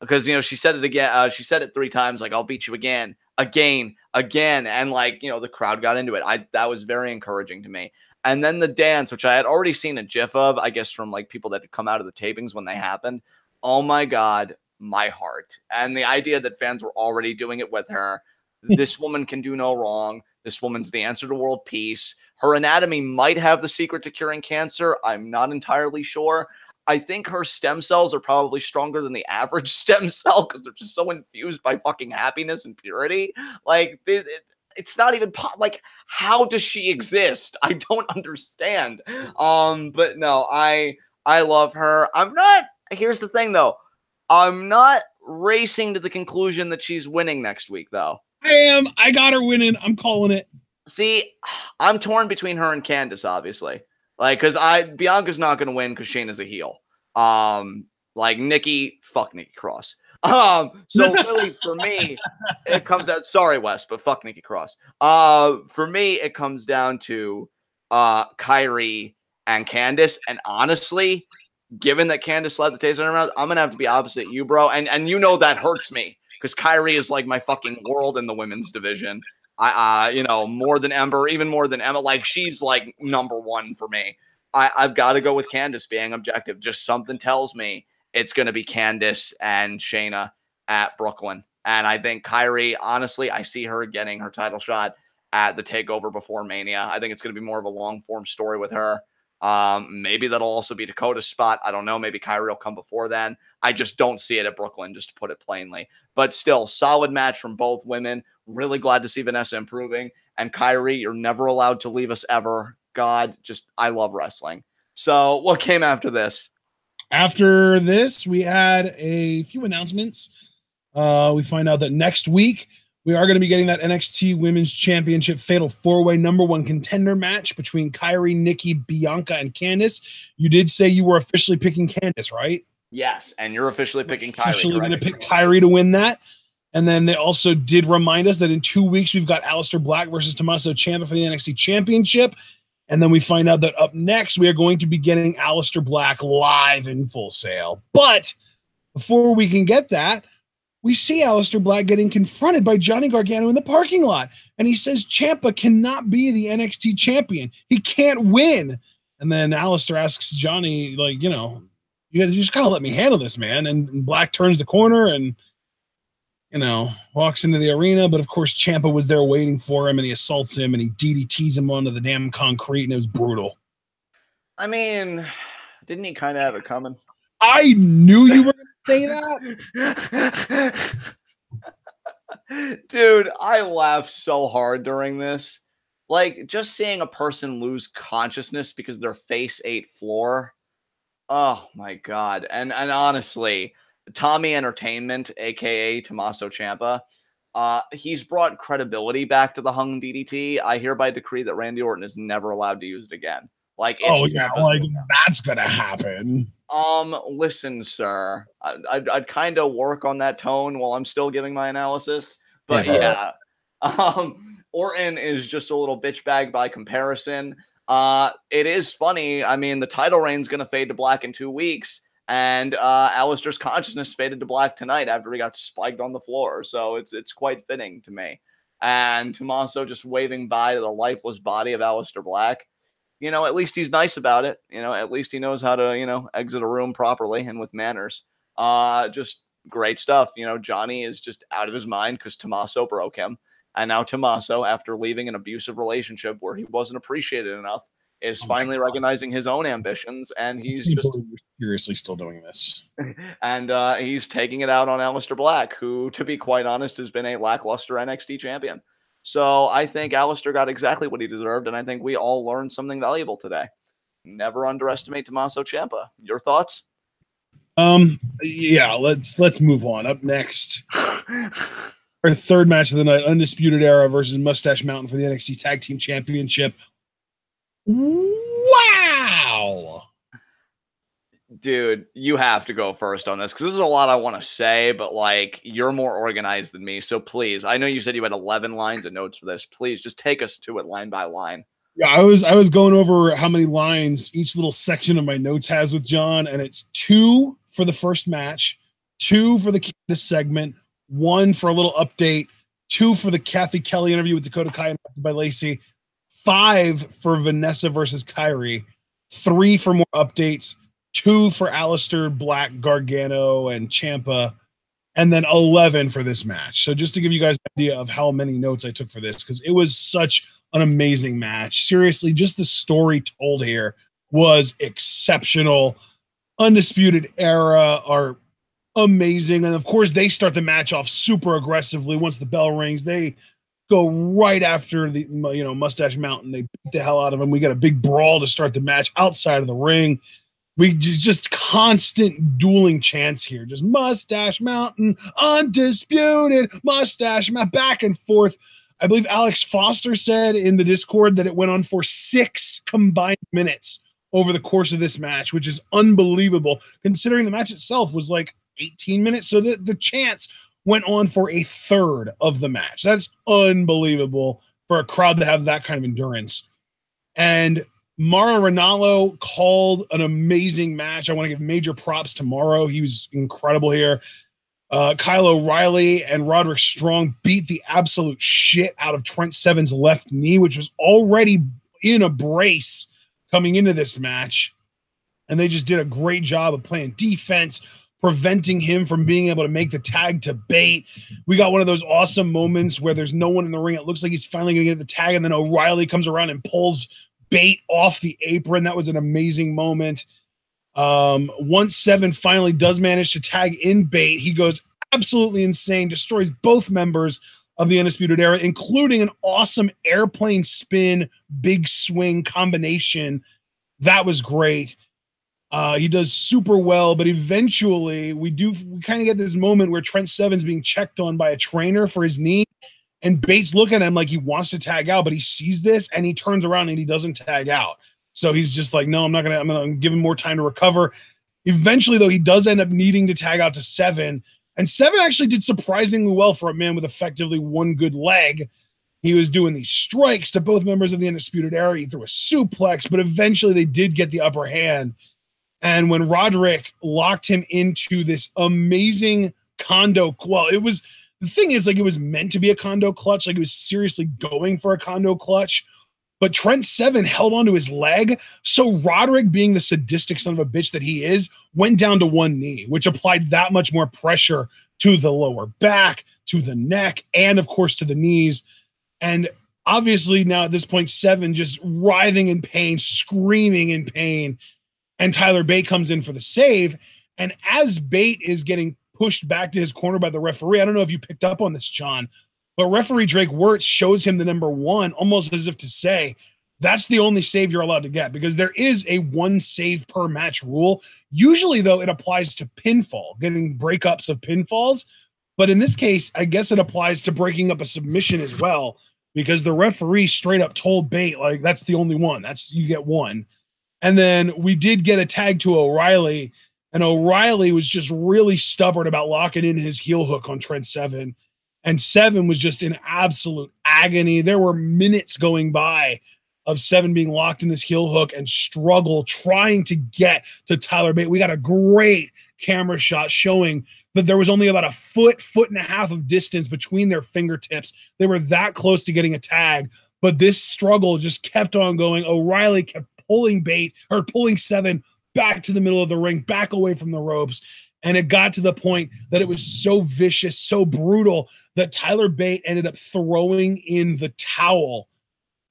because, she said it again. She said it 3 times, like, I'll beat you again. And like, the crowd got into it. That was very encouraging to me. And then the dance, which I had already seen a GIF of, I guess from like people that had come out of the tapings when they happened. Oh my God, my heart. And the idea that fans were already doing it with her. This woman can do no wrong. This woman's the answer to world peace. Her anatomy might have the secret to curing cancer. I'm not entirely sure. I think her stem cells are probably stronger than the average stem cell because they're just so infused by fucking happiness and purity. Like, it's not even like, how does she exist? I don't understand. But no, I love her. Here's the thing though. I'm not racing to the conclusion that she's winning next week though. I am. I got her winning. I'm calling it. See, I'm torn between her and Candice, obviously. Like, because Bianca's not going to win because Shayna's a heel. Like fuck Nikki Cross. So really for me, it comes out. Sorry, Wes, but fuck Nikki Cross. For me, it comes down to Kyrie and Candice. And honestly, given that Candice led the taste in her mouth, I'm gonna have to be opposite you, bro. And that hurts me because Kyrie is like my fucking world in the women's division. More than Ember, even more than Emma. Like, she's like number 1 for me. I've got to go with Candice being objective. Just something tells me it's going to be Candice and Shayna at Brooklyn. And I think Kyrie, honestly, I see her getting her title shot at the takeover before Mania. I think it's going to be more of a long form story with her. Maybe that'll also be Dakota's spot. I don't know. Maybe Kyrie will come before then. I just don't see it at Brooklyn, just to put it plainly. But still, solid match from both women. Really glad to see Vanessa improving. And Kyrie, you're never allowed to leave us ever. God, I love wrestling. So what came after this? After this, we had a few announcements. We find out that next week, we are going to be getting that NXT Women's Championship Fatal 4-Way #1 contender match between Kyrie, Nikki, Bianca, and Candice. You did say you were officially picking Candice, right? Yes, and you're officially picking Kyrie. Officially going to pick Kyrie to win that. And then they also did remind us that in 2 weeks, we've got Aleister Black versus Tommaso Ciampa for the NXT Championship. And then we find out that up next, we are going to be getting Aleister Black live in Full Sail. But before we can get that, we see Aleister Black getting confronted by Johnny Gargano in the parking lot. And he says Ciampa cannot be the NXT champion. He can't win. And then Aleister asks Johnny, like, you just gotta let me handle this, man. And Black turns the corner and, walks into the arena. But of course, Ciampa was there waiting for him, and he assaults him and he DDTs him onto the damn concrete, and it was brutal. I mean, didn't he kind of have it coming? I knew you were going to say that. Dude, I laughed so hard during this. Like, just seeing a person lose consciousness because their face ate floor. Oh my God. And honestly, Tommy Entertainment, aka Tommaso Ciampa, he's brought credibility back to the hung DDT. I hereby decree that Randy Orton is never allowed to use it again. Like, that's gonna happen. Listen, sir, I'd kind of work on that tone while I'm still giving my analysis, but yeah. Orton is just a little bitch bag by comparison. It is funny. I mean, the title reign's going to fade to black in 2 weeks, and Aleister's consciousness faded to black tonight after he got spiked on the floor. So it's quite fitting to me. And Tommaso just waving by the lifeless body of Aleister Black. At least he's nice about it. At least he knows how to, exit a room properly and with manners. Just great stuff. Johnny is just out of his mind because Tommaso broke him. And now Tommaso, after leaving an abusive relationship where he wasn't appreciated enough, is finally recognizing his own ambitions, and he's just seriously still doing this. And he's taking it out on Aleister Black, who, to be quite honest, has been a lackluster NXT champion. So I think Aleister got exactly what he deserved, and I think we all learned something valuable today. Never underestimate Tommaso Ciampa. Your thoughts? Yeah, let's move on. Up next. Our third match of the night, Undisputed Era versus Mustache Mountain for the NXT Tag Team Championship. Wow! Dude, you have to go first on this because there's a lot I want to say, but you're more organized than me. So please, I know you said you had 11 lines of notes for this. Please just take us to it line by line. Yeah, I was going over how many lines each little section of my notes has with John, and it's 2 for the first match, 2 for the Candace segment, 1 for a little update, 2 for the Kathy Kelly interview with Dakota Kai and by Lacey, 5 for Vanessa versus Kyrie, 3 for more updates, 2 for Alistair, Black, Gargano, and Ciampa, and then 11 for this match. So just to give you guys an idea of how many notes I took for this, because it was such an amazing match. Seriously, just the story told here was exceptional. Undisputed Era are amazing. And of course, they start the match off super aggressively. Once the bell rings, they go right after the Mustache Mountain. They beat the hell out of him. We got a big brawl to start the match outside of the ring. We just constant dueling chants here. Just Mustache Mountain, undisputed, Mustache Mountain, back and forth. I believe Alex Foster said in the Discord that it went on for 6 combined minutes over the course of this match, which is unbelievable considering the match itself was like 18 minutes. So the chants went on for a third of the match. That's unbelievable for a crowd to have that kind of endurance. And Mauro Ranallo called an amazing match. I want to give major props to Mauro. He was incredible here. Kyle O'Reilly and Roderick Strong beat the absolute shit out of Trent Seven's left knee, which was already in a brace coming into this match. And they just did a great job of playing defense, preventing him from being able to make the tag to Bate. We got one of those awesome moments where there's no one in the ring. It looks like he's finally going to get the tag, and then O'Reilly comes around and pulls Bate off the apron. That was an amazing moment. Once Seven finally does manage to tag in Bate, he goes absolutely insane, destroys both members of the Undisputed Era, including an awesome airplane spin, big swing combination. That was great. He does super well, but eventually we kind of get this moment where Trent Seven's being checked on by a trainer for his knee, and Bates looking at him like he wants to tag out, but he sees this and he turns around and he doesn't tag out. So he's just like, no, I'm going to give him more time to recover. Eventually, though, he does end up needing to tag out to Seven. And Seven actually did surprisingly well for a man with effectively one good leg. He was doing these strikes to both members of the Undisputed Era. He threw a suplex, but eventually they did get the upper hand. And when Roderick locked him into this amazing condo, well, the thing is, like, it was meant to be a condo clutch. Like, it was seriously going for a condo clutch. But Trent Seven held onto his leg. So Roderick, being the sadistic son of a bitch that he is, went down to one knee, which applied that much more pressure to the lower back, to the neck, and, of course, to the knees. And obviously now at this point, Seven just writhing in pain, screaming in pain. And Tyler Bate comes in for the save. And as Bate is getting pushed back to his corner by the referee, I don't know if you picked up on this, John, but referee Drake Wirtz shows him the number 1, almost as if to say, that's the only save you're allowed to get, because there is a 1 save per match rule. Usually, though, it applies to pinfall, getting breakups of pinfalls. But in this case, I guess it applies to breaking up a submission as well, because the referee straight up told Bate, like, that's the only one. You get 1. And then we did get a tag to O'Reilly, and O'Reilly was just really stubborn about locking in his heel hook on Trent Seven. And Seven was just in absolute agony. There were minutes going by of Seven being locked in this heel hook and struggle trying to get to Tyler Bate. We got a great camera shot showing that there was only about a foot and a half of distance between their fingertips. They were that close to getting a tag, but this struggle just kept on going. O'Reilly kept pulling Seven back to the middle of the ring, back away from the ropes. And it got to the point that it was so vicious, so brutal, that Tyler Bate ended up throwing in the towel,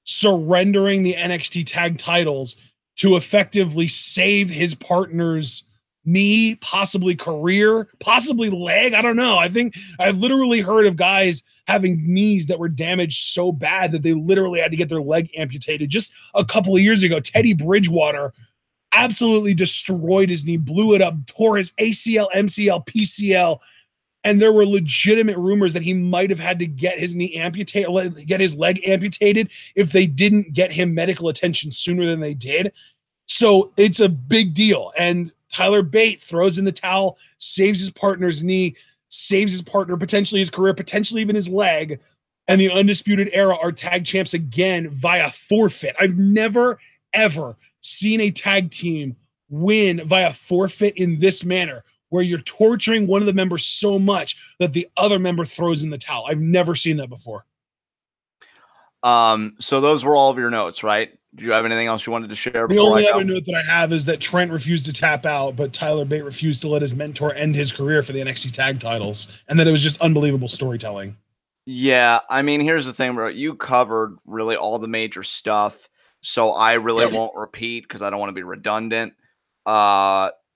surrendering the NXT tag titles to effectively save his partner's knee, possibly career, possibly leg. I don't know. I think I've literally heard of guys having knees that were damaged so bad that they literally had to get their leg amputated. Just a couple of years ago, Teddy Bridgewater absolutely destroyed his knee, blew it up, tore his ACL, MCL, PCL, and there were legitimate rumors that he might have had to get his knee amputated, get his leg amputated if they didn't get him medical attention sooner than they did. So it's a big deal. And Tyler Bate throws in the towel, saves his partner's knee, saves his partner, potentially his career, potentially even his leg. and the Undisputed Era are tag champs again via forfeit. I've never, ever seen a tag team win via forfeit in this manner, where you're torturing one of the members so much that the other member throws in the towel. I've never seen that before. So those were all of your notes, right? Do you have anything else you wanted to share The before only I go? other note that I have is that Trent refused to tap out, but Tyler Bate refused to let his mentor end his career for the NXT tag titles, and that it was just unbelievable storytelling. Yeah, I mean, here's the thing, bro. You covered really all the major stuff, so I really won't repeat because I don't want to be redundant.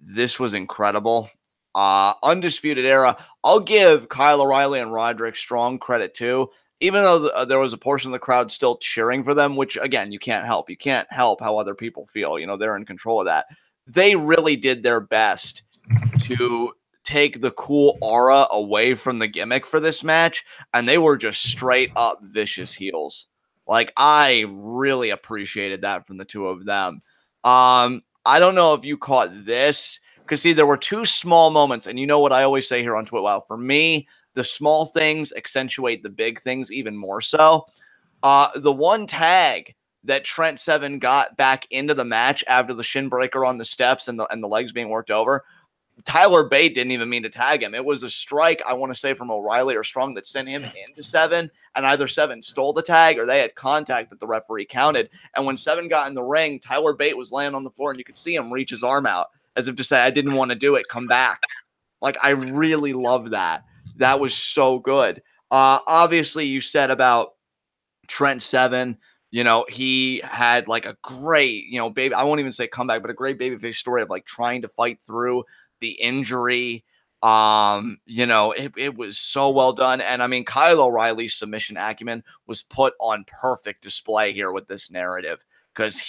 This was incredible. Undisputed Era. I'll give Kyle O'Reilly and Roderick Strong credit too, even though there was a portion of the crowd still cheering for them, which again, you can't help. You can't help how other people feel. You know, they're in control of that. They really did their best to take the cool aura away from the gimmick for this match, and they were just straight up vicious heels. Like, I really appreciated that from the two of them. I don't know if you caught this, because see, there were two small moments, and you know what I always say here on TwitWoW. For me, the small things accentuate the big things even more so. The one tag that Trent Seven got back into the match after the shin breaker on the steps and the legs being worked over, Tyler Bate didn't even mean to tag him. It was a strike, I want to say, from O'Reilly or Strong that sent him into Seven, and either Seven stole the tag or they had contact that the referee counted. And when Seven got in the ring, Tyler Bate was laying on the floor, and you could see him reach his arm out as if to say, I didn't want to do it, come back. Like, I really love that. That was so good. Obviously, you said about Trent Seven, you know, he had like a great, you know, baby, I won't even say comeback, but a great babyface story of like trying to fight through the injury. You know, it was so well done. And I mean, Kyle O'Reilly's submission acumen was put on perfect display here with this narrative, because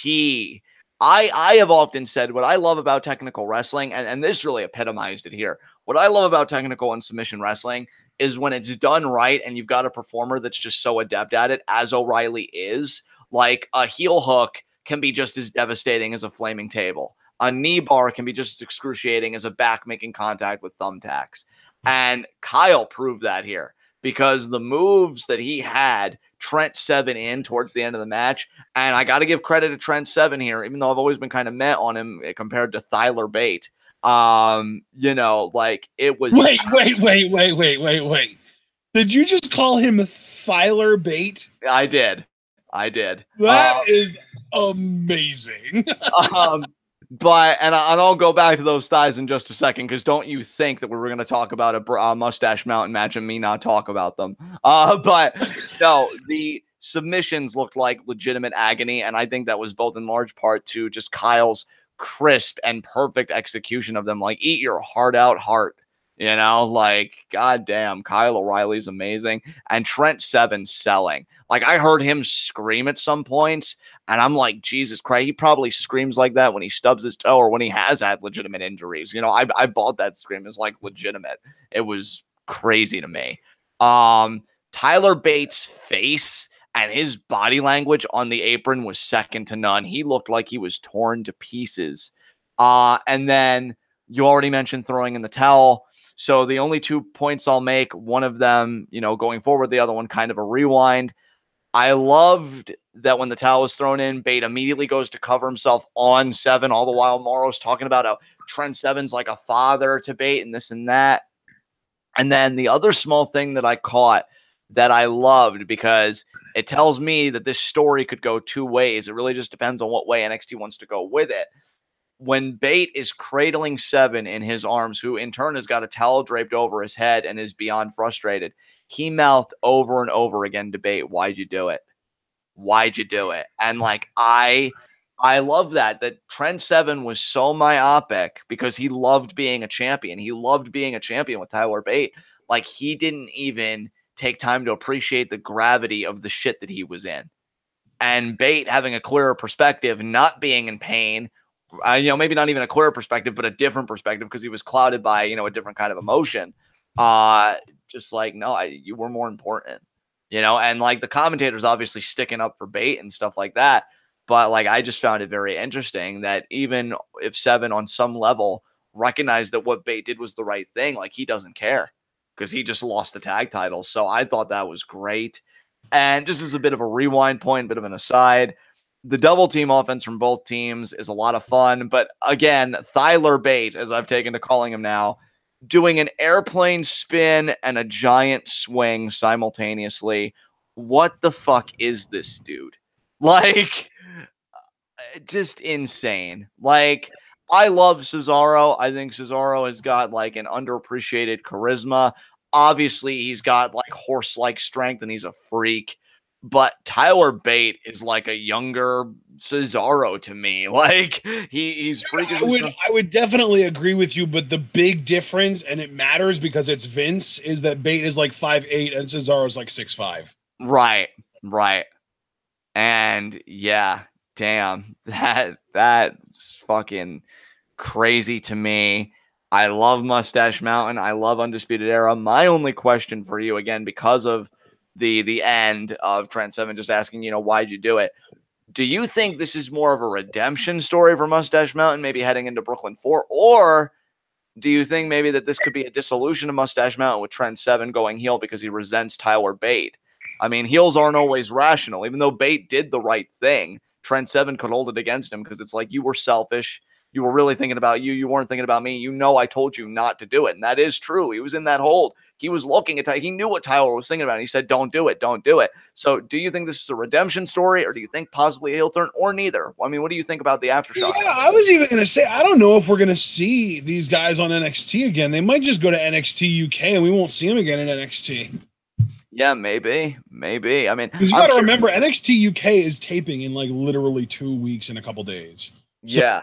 I have often said what I love about technical wrestling, and this really epitomized it here. What I love about technical and submission wrestling is when it's done right and you've got a performer that's just so adept at it, as O'Reilly is. Like, a heel hook can be just as devastating as a flaming table. A knee bar can be just as excruciating as a back making contact with thumbtacks. And Kyle proved that here, because the moves that he had Trent Seven in towards the end of the match, and I got to give credit to Trent Seven here, even though I've always been kind of met on him compared to Tyler Bate. You know, like, it was. Wait. Did you just call him Tyler Bate? I did. That is amazing. But I'll go back to those thighs in just a second, because don't you think that we were going to talk about a Mustache Mountain match and me not talk about them? But no, the submissions looked like legitimate agony, and I think that was both in large part to just Kyle's crisp and perfect execution of them. Like, eat your heart out, heart. You know, like, goddamn, Kyle O'Reilly's amazing. And Trent Seven selling. Like, I heard him scream at some points, and I'm like, Jesus Christ, he probably screams like that when he stubs his toe or when he has had legitimate injuries. You know, I bought that scream. It's like legitimate. It was crazy to me. Tyler Bates' face and his body language on the apron was second to none. He looked like he was torn to pieces. And then you already mentioned throwing in the towel. So the only 2 points I'll make, one of them, you know, going forward, the other one kind of a rewind. I loved that when the towel was thrown in, Bate immediately goes to cover himself on Seven, all the while Morrow's talking about how Trent Seven's like a father to Bate and this and that. And then the other small thing that I caught that I loved, because it tells me that this story could go 2 ways. It really just depends on what way NXT wants to go with it. When Bate is cradling Seven in his arms, who in turn has got a towel draped over his head and is beyond frustrated, he mouthed over and over again to Bate, why'd you do it? Why'd you do it? And like, I love that Trent Seven was so myopic because he loved being a champion. He loved being a champion with Tyler Bate. Like, he didn't even take time to appreciate the gravity of the shit that he was in. And Bate having a clearer perspective, not being in pain, you know, maybe not even a clearer perspective, but a different perspective, because he was clouded by, you know, a different kind of emotion. Just like, no, you were more important, you know, and like the commentators obviously sticking up for Bate and stuff like that. But like, I just found it very interesting that even if Seven on some level recognized that what Bate did was the right thing, like, he doesn't care because he just lost the tag titles. So I thought that was great. And just as a bit of a rewind point, bit of an aside, the double team offense from both teams is a lot of fun. But again, Tyler Bate, as I've taken to calling him now, doing an airplane spin and a giant swing simultaneously. What the fuck is this dude? Like, just insane. Like, I love Cesaro. I think Cesaro has got like an underappreciated charisma. Obviously, he's got like horse-like strength and he's a freak. But Tyler Bate is like a younger Cesaro to me. Like he's freaking. I would definitely agree with you, but the big difference, and it matters because it's Vince, is that Bate is like 5'8" and Cesaro's like 6'5". Right. And yeah, damn, that's fucking crazy to me. I love Mustache Mountain. I love Undisputed Era. My only question for you, again, because of the end of Trent Seven, just asking, why'd you do it? Do you think this is more of a redemption story for Mustache Mountain, maybe heading into Brooklyn 4, or do you think maybe that this could be a dissolution of Mustache Mountain with Trent Seven going heel because he resents Tyler Bate? I mean, heels aren't always rational. Even though Bate did the right thing, Trent Seven could hold it against him because it's like, you were selfish. You were really thinking about you. You weren't thinking about me. I told you not to do it. And that is true. He was in that hold. He was looking at Tyler. He knew what Tyler was thinking about. And he said, don't do it. Don't do it. So do you think this is a redemption story, or do you think possibly a heel turn, or neither? I mean, what do you think about the aftershock? Yeah, I was even going to say, I don't know if we're going to see these guys on NXT again. They might just go to NXT UK and we won't see them again in NXT. Yeah, maybe. I mean, because you got to remember, NXT UK is taping in like literally 2 weeks and a couple days. So, yeah.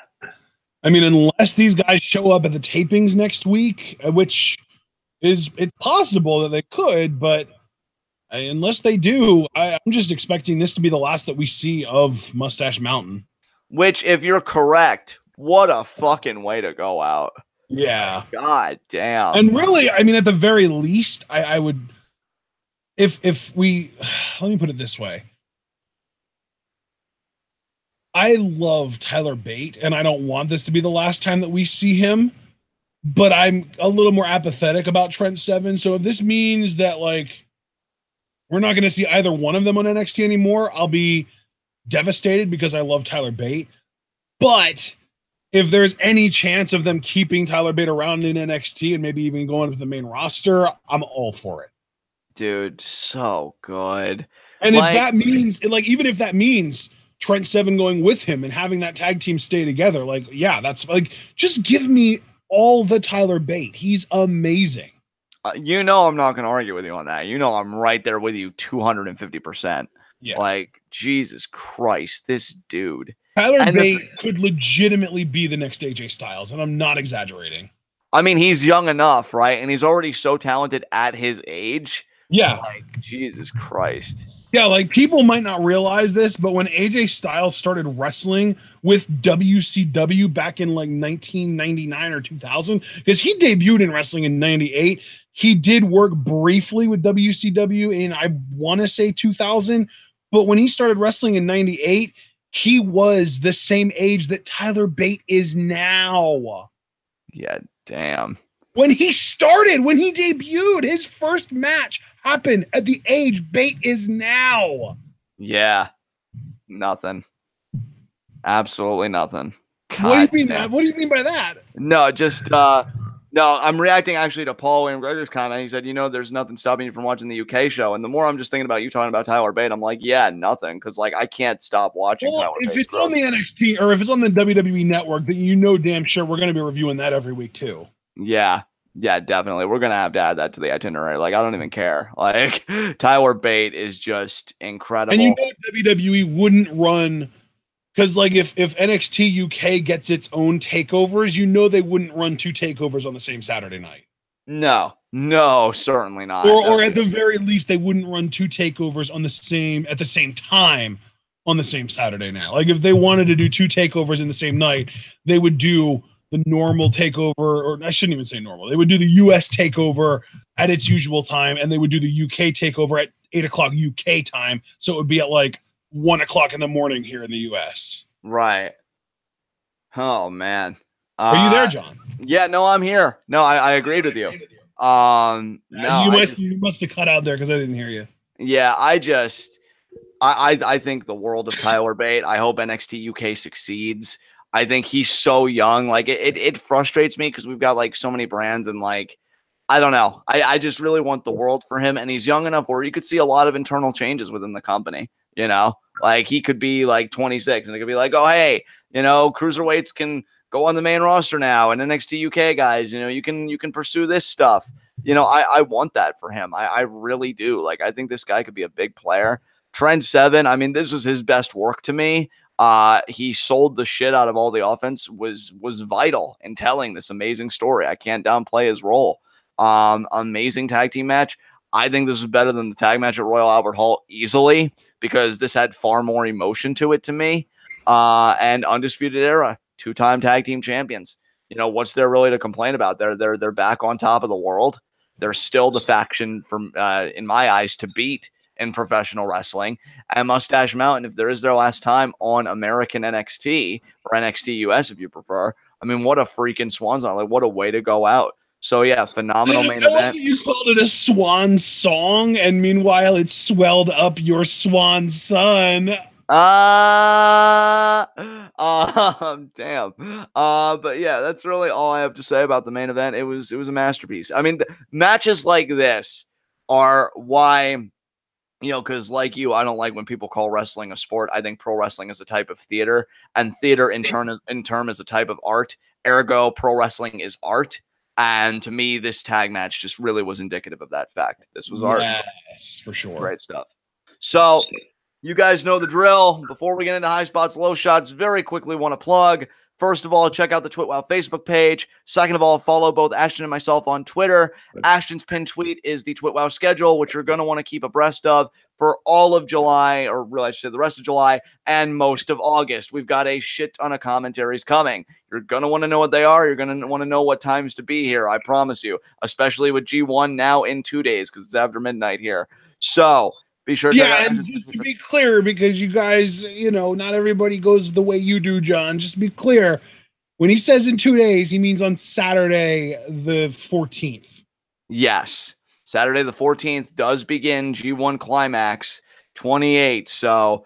I mean, unless these guys show up at the tapings next week, which it's possible that they could, but unless they do, I'm just expecting this to be the last that we see of Mustache Mountain. Which, if you're correct, what a fucking way to go out. Yeah. God damn. And really, I mean, at the very least, I would, if we, let me put it this way. I love Tyler Bate, and I don't want this to be the last time that we see him, but I'm a little more apathetic about Trent Seven. So if this means that, like, we're not going to see either one of them on NXT anymore, I'll be devastated because I love Tyler Bate. But if there's any chance of them keeping Tyler Bate around in NXT and maybe even going to the main roster, I'm all for it. Dude, so good. And if that means, like, even if that means Trent Seven going with him and having that tag team stay together, like, yeah, that's like, just give me all the Tyler Bate. He's amazing. I'm not going to argue with you on that. I'm right there with you 250%. Yeah. Like, Jesus Christ, this dude. Tyler Bate could legitimately be the next AJ Styles, and I'm not exaggerating. I mean, he's young enough, right? And he's already so talented at his age. Yeah. Like, Jesus Christ. Yeah, like, people might not realize this, but when AJ Styles started wrestling with WCW back in like 1999 or 2000, because he debuted in wrestling in 98, he did work briefly with WCW in, I want to say 2000, but when he started wrestling in 98, he was the same age that Tyler Bate is now. Yeah, damn. When he debuted, his first match happened at the age Bate is now. Yeah. Nothing. Absolutely nothing. God, what do you mean? What do you mean by that? No, just no, I'm reacting actually to Paul William Gregor's comment. He said, there's nothing stopping you from watching the UK show. And the more I'm just thinking about you talking about Tyler Bate, I'm like, yeah, nothing. Because, like, I can't stop watching Tyler Bate. If it's on the NXT or if it's on the WWE network, then damn sure we're going to be reviewing that every week too. Yeah, definitely. We're going to have to add that to the itinerary. Like, I don't even care. Like, Tyler Bate is just incredible. And WWE wouldn't run, because, like, if NXT UK gets its own takeovers, they wouldn't run 2 takeovers on the same Saturday night. No, certainly not. Or at the very least, they wouldn't run 2 takeovers at the same time on the same Saturday night. Like, if they wanted to do 2 takeovers in the same night, they would do the normal takeover, or I shouldn't even say normal. They would do the US takeover at its usual time, and they would do the UK takeover at 8 o'clock UK time. So it would be at like 1 o'clock in the morning here in the US. Right. Oh, man. Are you there, John? Yeah, no, I'm here. No, I agreed with you. You must have cut out there because I didn't hear you. Yeah, I think the world of Tyler Bate. I hope NXT UK succeeds. I think he's so young. Like it frustrates me because we've got like so many brands and like I don't know. I just really want the world for him, and he's young enough where you could see a lot of internal changes within the company. You know, like he could be like 26, and it could be like, oh hey, you know, cruiserweights can go on the main roster now, and NXT UK guys, you know, you can pursue this stuff. You know, I want that for him. I really do. Like I think this guy could be a big player. Trent Seven, I mean, this was his best work to me. He sold the shit out of all the offense, was vital in telling this amazing story. I can't downplay his role. Amazing tag team match. I think this is better than the tag match at Royal Albert Hall easily because this had far more emotion to it to me. And Undisputed Era, two-time tag team champions. You know, what's there really to complain about? They're back on top of the world. They're still the faction from in my eyes to beat in professional wrestling. And Mustache Mountain, if there is their last time on American NXT or NXT US, if you prefer, I mean, what a freaking swan song. Like, what a way to go out. So, yeah, phenomenal main event. You called it a swan song, and meanwhile, it swelled up your swan son. Damn. But yeah, that's really all I have to say about the main event. It was a masterpiece. I mean, matches like this are why, you know, because like you, I don't like when people call wrestling a sport. I think pro wrestling is a type of theater, and theater in turn is a type of art. Ergo, pro wrestling is art. And to me, this tag match just really was indicative of that fact. This was art. Yes, for sure. Great stuff. So you guys know the drill. Before we get into high spots, low shots, very quickly want to plug. First of all, check out the TWitWoW Facebook page. Second of all, follow both Ashton and myself on Twitter. Ashton's pinned tweet is the TWitWoW schedule, which you're going to want to keep abreast of for all of July, or really I should say the rest of July and most of August. We've got a shit ton of commentaries coming. You're going to want to know what they are. You're going to want to know what times to be here, I promise you, especially with G1 now in 2 days because it's after midnight here. So be sure to and just to be clear, because you guys, you know, not everybody goes the way you do, John. Just to be clear, when he says in 2 days, he means on Saturday the 14th. Yes. Saturday the 14th does begin G1 Climax 28. So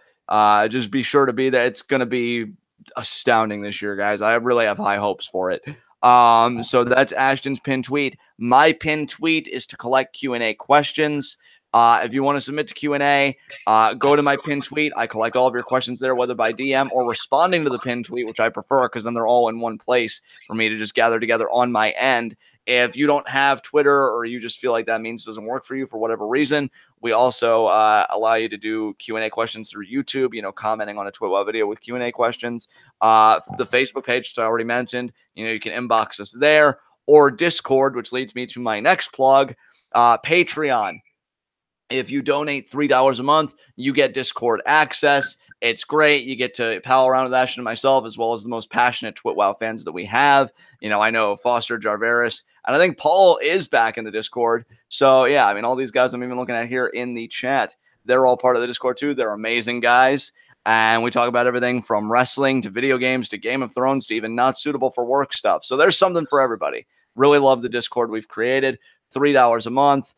just be sure to be there. It's going to be astounding this year, guys. I really have high hopes for it. So that's Ashton's pinned tweet. My pinned tweet is to collect Q&A questions. If you want to submit to Q&A, go to my pinned tweet. I collect all of your questions there, whether by DM or responding to the pinned tweet, which I prefer because then they're all in one place for me to just gather together on my end. If you don't have Twitter or you just feel like that means doesn't work for you for whatever reason, we also allow you to do Q&A questions through YouTube, you know, commenting on a TWitWoW video with Q&A questions. The Facebook page, which I already mentioned, you know, you can inbox us there, or Discord, which leads me to my next plug, Patreon. If you donate $3 a month, you get Discord access. It's great. You get to pal around with Ashton and myself, as well as the most passionate TWitWoW fans that we have. You know, I know Foster Jarveris, and I think Paul is back in the Discord. So, yeah, I mean, all these guys I'm even looking at here in the chat, they're all part of the Discord, too. They're amazing guys. And we talk about everything from wrestling to video games to Game of Thrones to even not suitable for work stuff. So there's something for everybody. Really love the Discord we've created. $3 a month.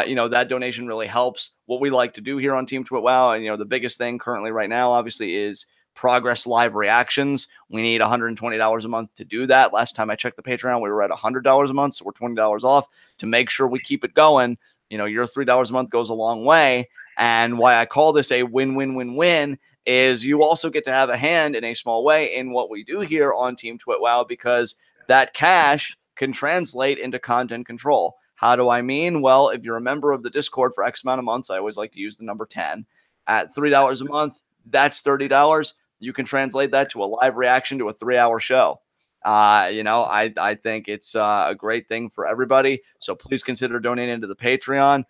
You know, that donation really helps what we like to do here on Team TWitWoW. And, you know, the biggest thing currently right now, obviously, is Progress Live reactions. We need $120 a month to do that. Last time I checked the Patreon, we were at $100 a month. So we're $20 off to make sure we keep it going. You know, your $3 a month goes a long way. And why I call this a win-win-win-win is you also get to have a hand in a small way in what we do here on Team TWitWoW, because that cash can translate into content control. How do I mean? Well, if you're a member of the Discord for X amount of months, I always like to use the number 10. At $3 a month, that's $30. You can translate that to a live reaction to a 3-hour show. You know, I think it's a great thing for everybody. So please consider donating to the Patreon.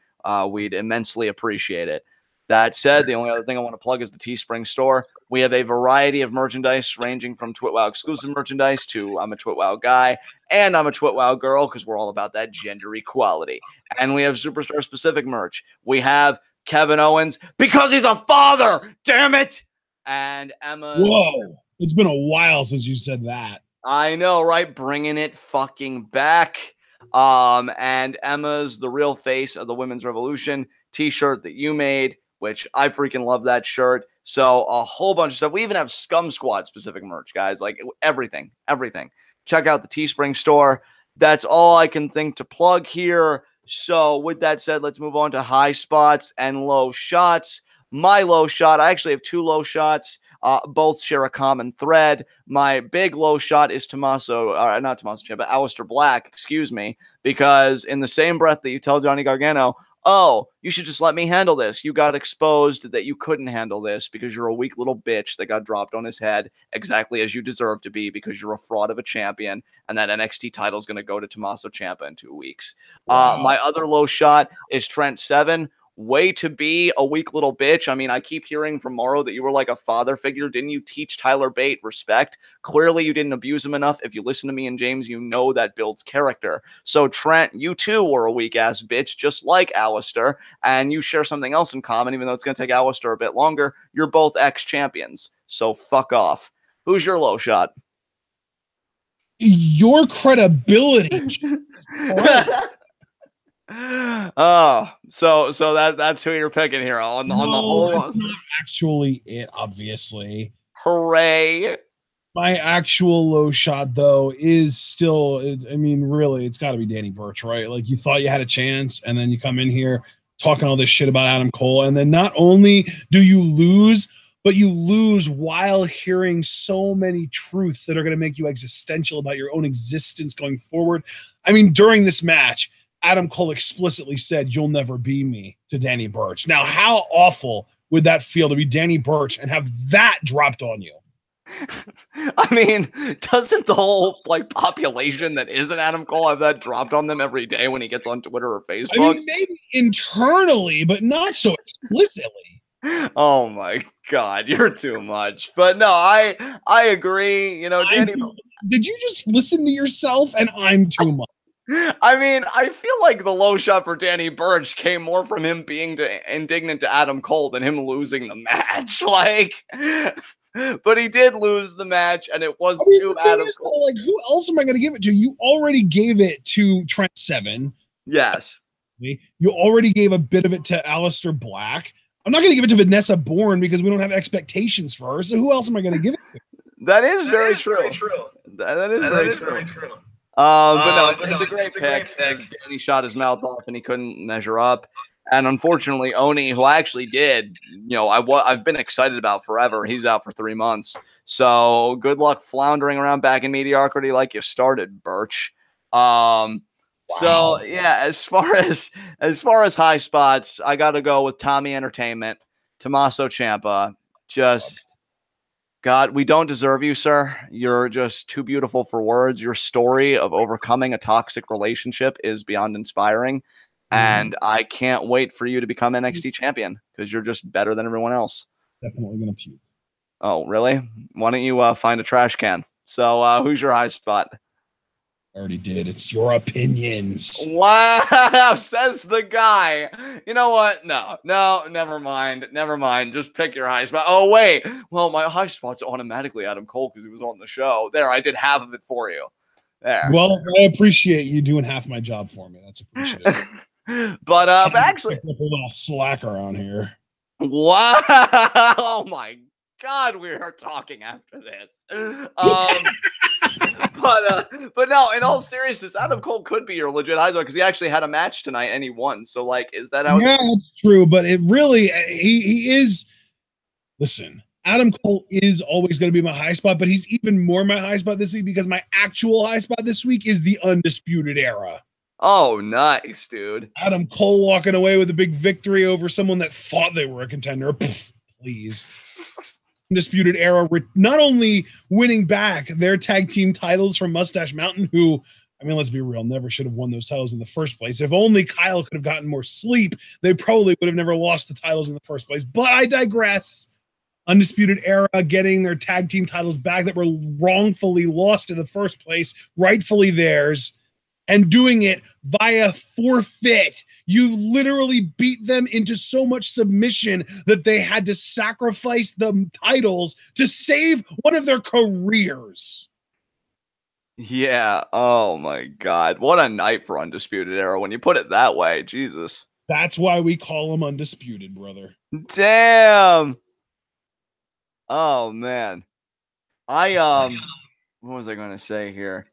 We'd immensely appreciate it. That said, the only other thing I want to plug is the Teespring store. We have a variety of merchandise ranging from TWitWoW exclusive merchandise to I'm a TWitWoW guy and I'm a TWitWoW girl, because we're all about that gender equality. And we have superstar specific merch. We have Kevin Owens because he's a father, damn it. And Emma. Whoa, it's been a while since you said that. I know, right? Bringing it fucking back. And Emma's the real face of the Women's Revolution t-shirt that you made, which I freaking love that shirt. So a whole bunch of stuff. We even have Scum Squad specific merch, guys. Like everything. Check out the Teespring store. That's all I can think to plug here. So with that said, let's move on to high spots and low shots. My low shot, I actually have two low shots. Both share a common thread. My big low shot is not Tommaso Ciampa, but Aleister Black, excuse me, because in the same breath that you tell Johnny Gargano, oh, you should just let me handle this. You got exposed that you couldn't handle this because you're a weak little bitch that got dropped on his head exactly as you deserve to be because you're a fraud of a champion, and that NXT title is going to go to Tommaso Ciampa in 2 weeks. Wow. My other low shot is Trent Seven. Way to be a weak little bitch. I mean, I keep hearing from Morrow that you were like a father figure. Didn't you teach Tyler Bate respect? Clearly, you didn't abuse him enough. If you listen to me and James, you know that builds character. So, Trent, you too were a weak ass bitch, just like Aleister, and you share something else in common, even though it's going to take Aleister a bit longer. You're both ex-champions. So, fuck off. Who's your low shot? Your credibility. Oh, so that's who you're picking here on the whole. That's not actually it, obviously. Hooray! My actual low shot though is I mean, really, it's got to be Danny Burch, right? Like you thought you had a chance, and then you come in here talking all this shit about Adam Cole, and then not only do you lose, but you lose while hearing so many truths that are going to make you existential about your own existence going forward. I mean, during this match, Adam Cole explicitly said, "You'll never be me," to Danny Burch. Now, how awful would that feel to be Danny Burch and have that dropped on you? I mean, doesn't the whole population that isn't Adam Cole have that dropped on them every day when he gets on Twitter or Facebook? I mean, maybe internally, but not so explicitly. Oh my God, you're too much. But no, I agree. You know, Danny. Did you just listen to yourself? And I'm too much. I mean, I feel like the low shot for Danny Burch came more from him being indignant to Adam Cole than him losing the match. But he did lose the match, and it was to Adam Cole. Like, who else am I going to give it to? You already gave it to Trent Seven. Yes. You already gave a bit of it to Aleister Black. I'm not going to give it to Vanessa Bourne because we don't have expectations for her. So who else am I going to give it to? That is very true. That is very true. But no, it's a great pick. Danny shot his mouth off and he couldn't measure up. And unfortunately, Oni, who I actually did, I've been excited about forever. He's out for 3 months. So good luck floundering around back in mediocrity like you started, Burch. Wow. So yeah, as far as high spots, I got to go with Tommy Entertainment, Tommaso Ciampa. God, we don't deserve you, sir. You're just too beautiful for words. Your story of overcoming a toxic relationship is beyond inspiring. And I can't wait for you to become NXT champion because you're just better than everyone else. Definitely going to puke. Oh, really? Why don't you find a trash can? So who's your high spot? I already did. It's your opinions. Wow, says the guy. You know what? No, never mind. Just pick your high spot. Oh, wait. Well, my high spot's automatically Adam Cole because he was on the show. There, I did half of it for you. There. Well, I appreciate you doing half my job for me. That's appreciated. but actually, a little slack around here. Wow! Oh my God, we are talking after this. But no, in all seriousness, Adam Cole could be your legit high spot because he actually had a match tonight and he won. So, is that how? Yeah, that's true. But it really, he is. Listen, Adam Cole is always going to be my high spot, but he's even more my high spot this week because my actual high spot this week is the Undisputed Era. Oh, nice, dude. Adam Cole walking away with a big victory over someone that thought they were a contender. Pff, please. Undisputed Era, not only winning back their tag team titles from Mustache Mountain, who, I mean, let's be real, never should have won those titles in the first place. If only Kyle could have gotten more sleep, they probably would have never lost the titles in the first place. But I digress. Undisputed Era getting their tag team titles back that were wrongfully lost in the first place, rightfully theirs, and doing it via forfeit. You literally beat them into so much submission that they had to sacrifice the titles to save one of their careers. Yeah. Oh my God. What a night for Undisputed Era when you put it that way. Jesus. That's why we call them undisputed, brother. Damn. Oh man. What was I going to say here?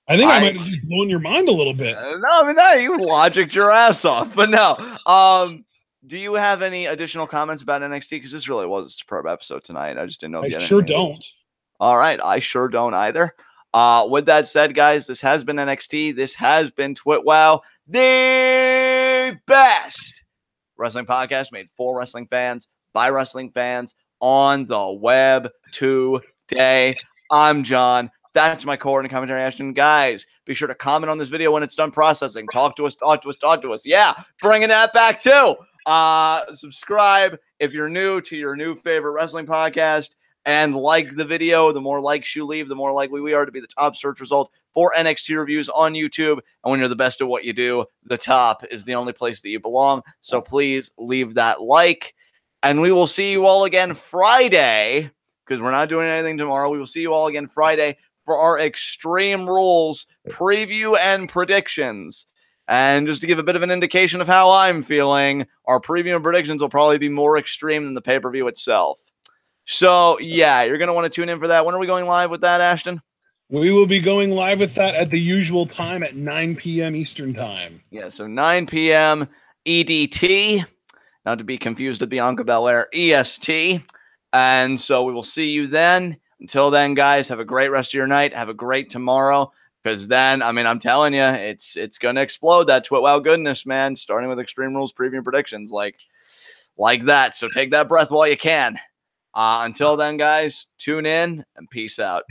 I think I might have just blown your mind a little bit. No, I mean, no, you logicked your ass off, but no. Do you have any additional comments about NXT? Because this really was a superb episode tonight. I just didn't know if you had sure anything. Don't. All right, I sure don't either. With that said, guys, this has been NXT. This has been TWitWoW, the best wrestling podcast made for wrestling fans by wrestling fans on the web today. I'm John. That's my coordinate commentary, Ashton. Guys, be sure to comment on this video when it's done processing. Talk to us, talk to us, talk to us. Yeah, bringing that back too. Subscribe if you're new to your new favorite wrestling podcast, and like the video. The more likes you leave, the more likely we are to be the top search result for NXT reviews on YouTube. And when you're the best at what you do, the top is the only place that you belong. So please leave that like. And we will see you all again Friday, because we're not doing anything tomorrow. We will see you all again Friday for our Extreme Rules preview and predictions. And just to give a bit of an indication of how I'm feeling, our preview and predictions will probably be more extreme than the pay-per-view itself. So, yeah, you're going to want to tune in for that. When are we going live with that, Ashton? We will be going live with that at the usual time at 9 p.m. Eastern Time. Yeah, so 9 p.m. EDT, not to be confused with Bianca Belair EST. And so we will see you then. Until then, guys, have a great rest of your night. Have a great tomorrow. Because then, I mean, I'm telling you, it's going to explode, that TWitWoW goodness, man. Starting with Extreme Rules preview and predictions like that. So take that breath while you can. Until then, guys, tune in and peace out.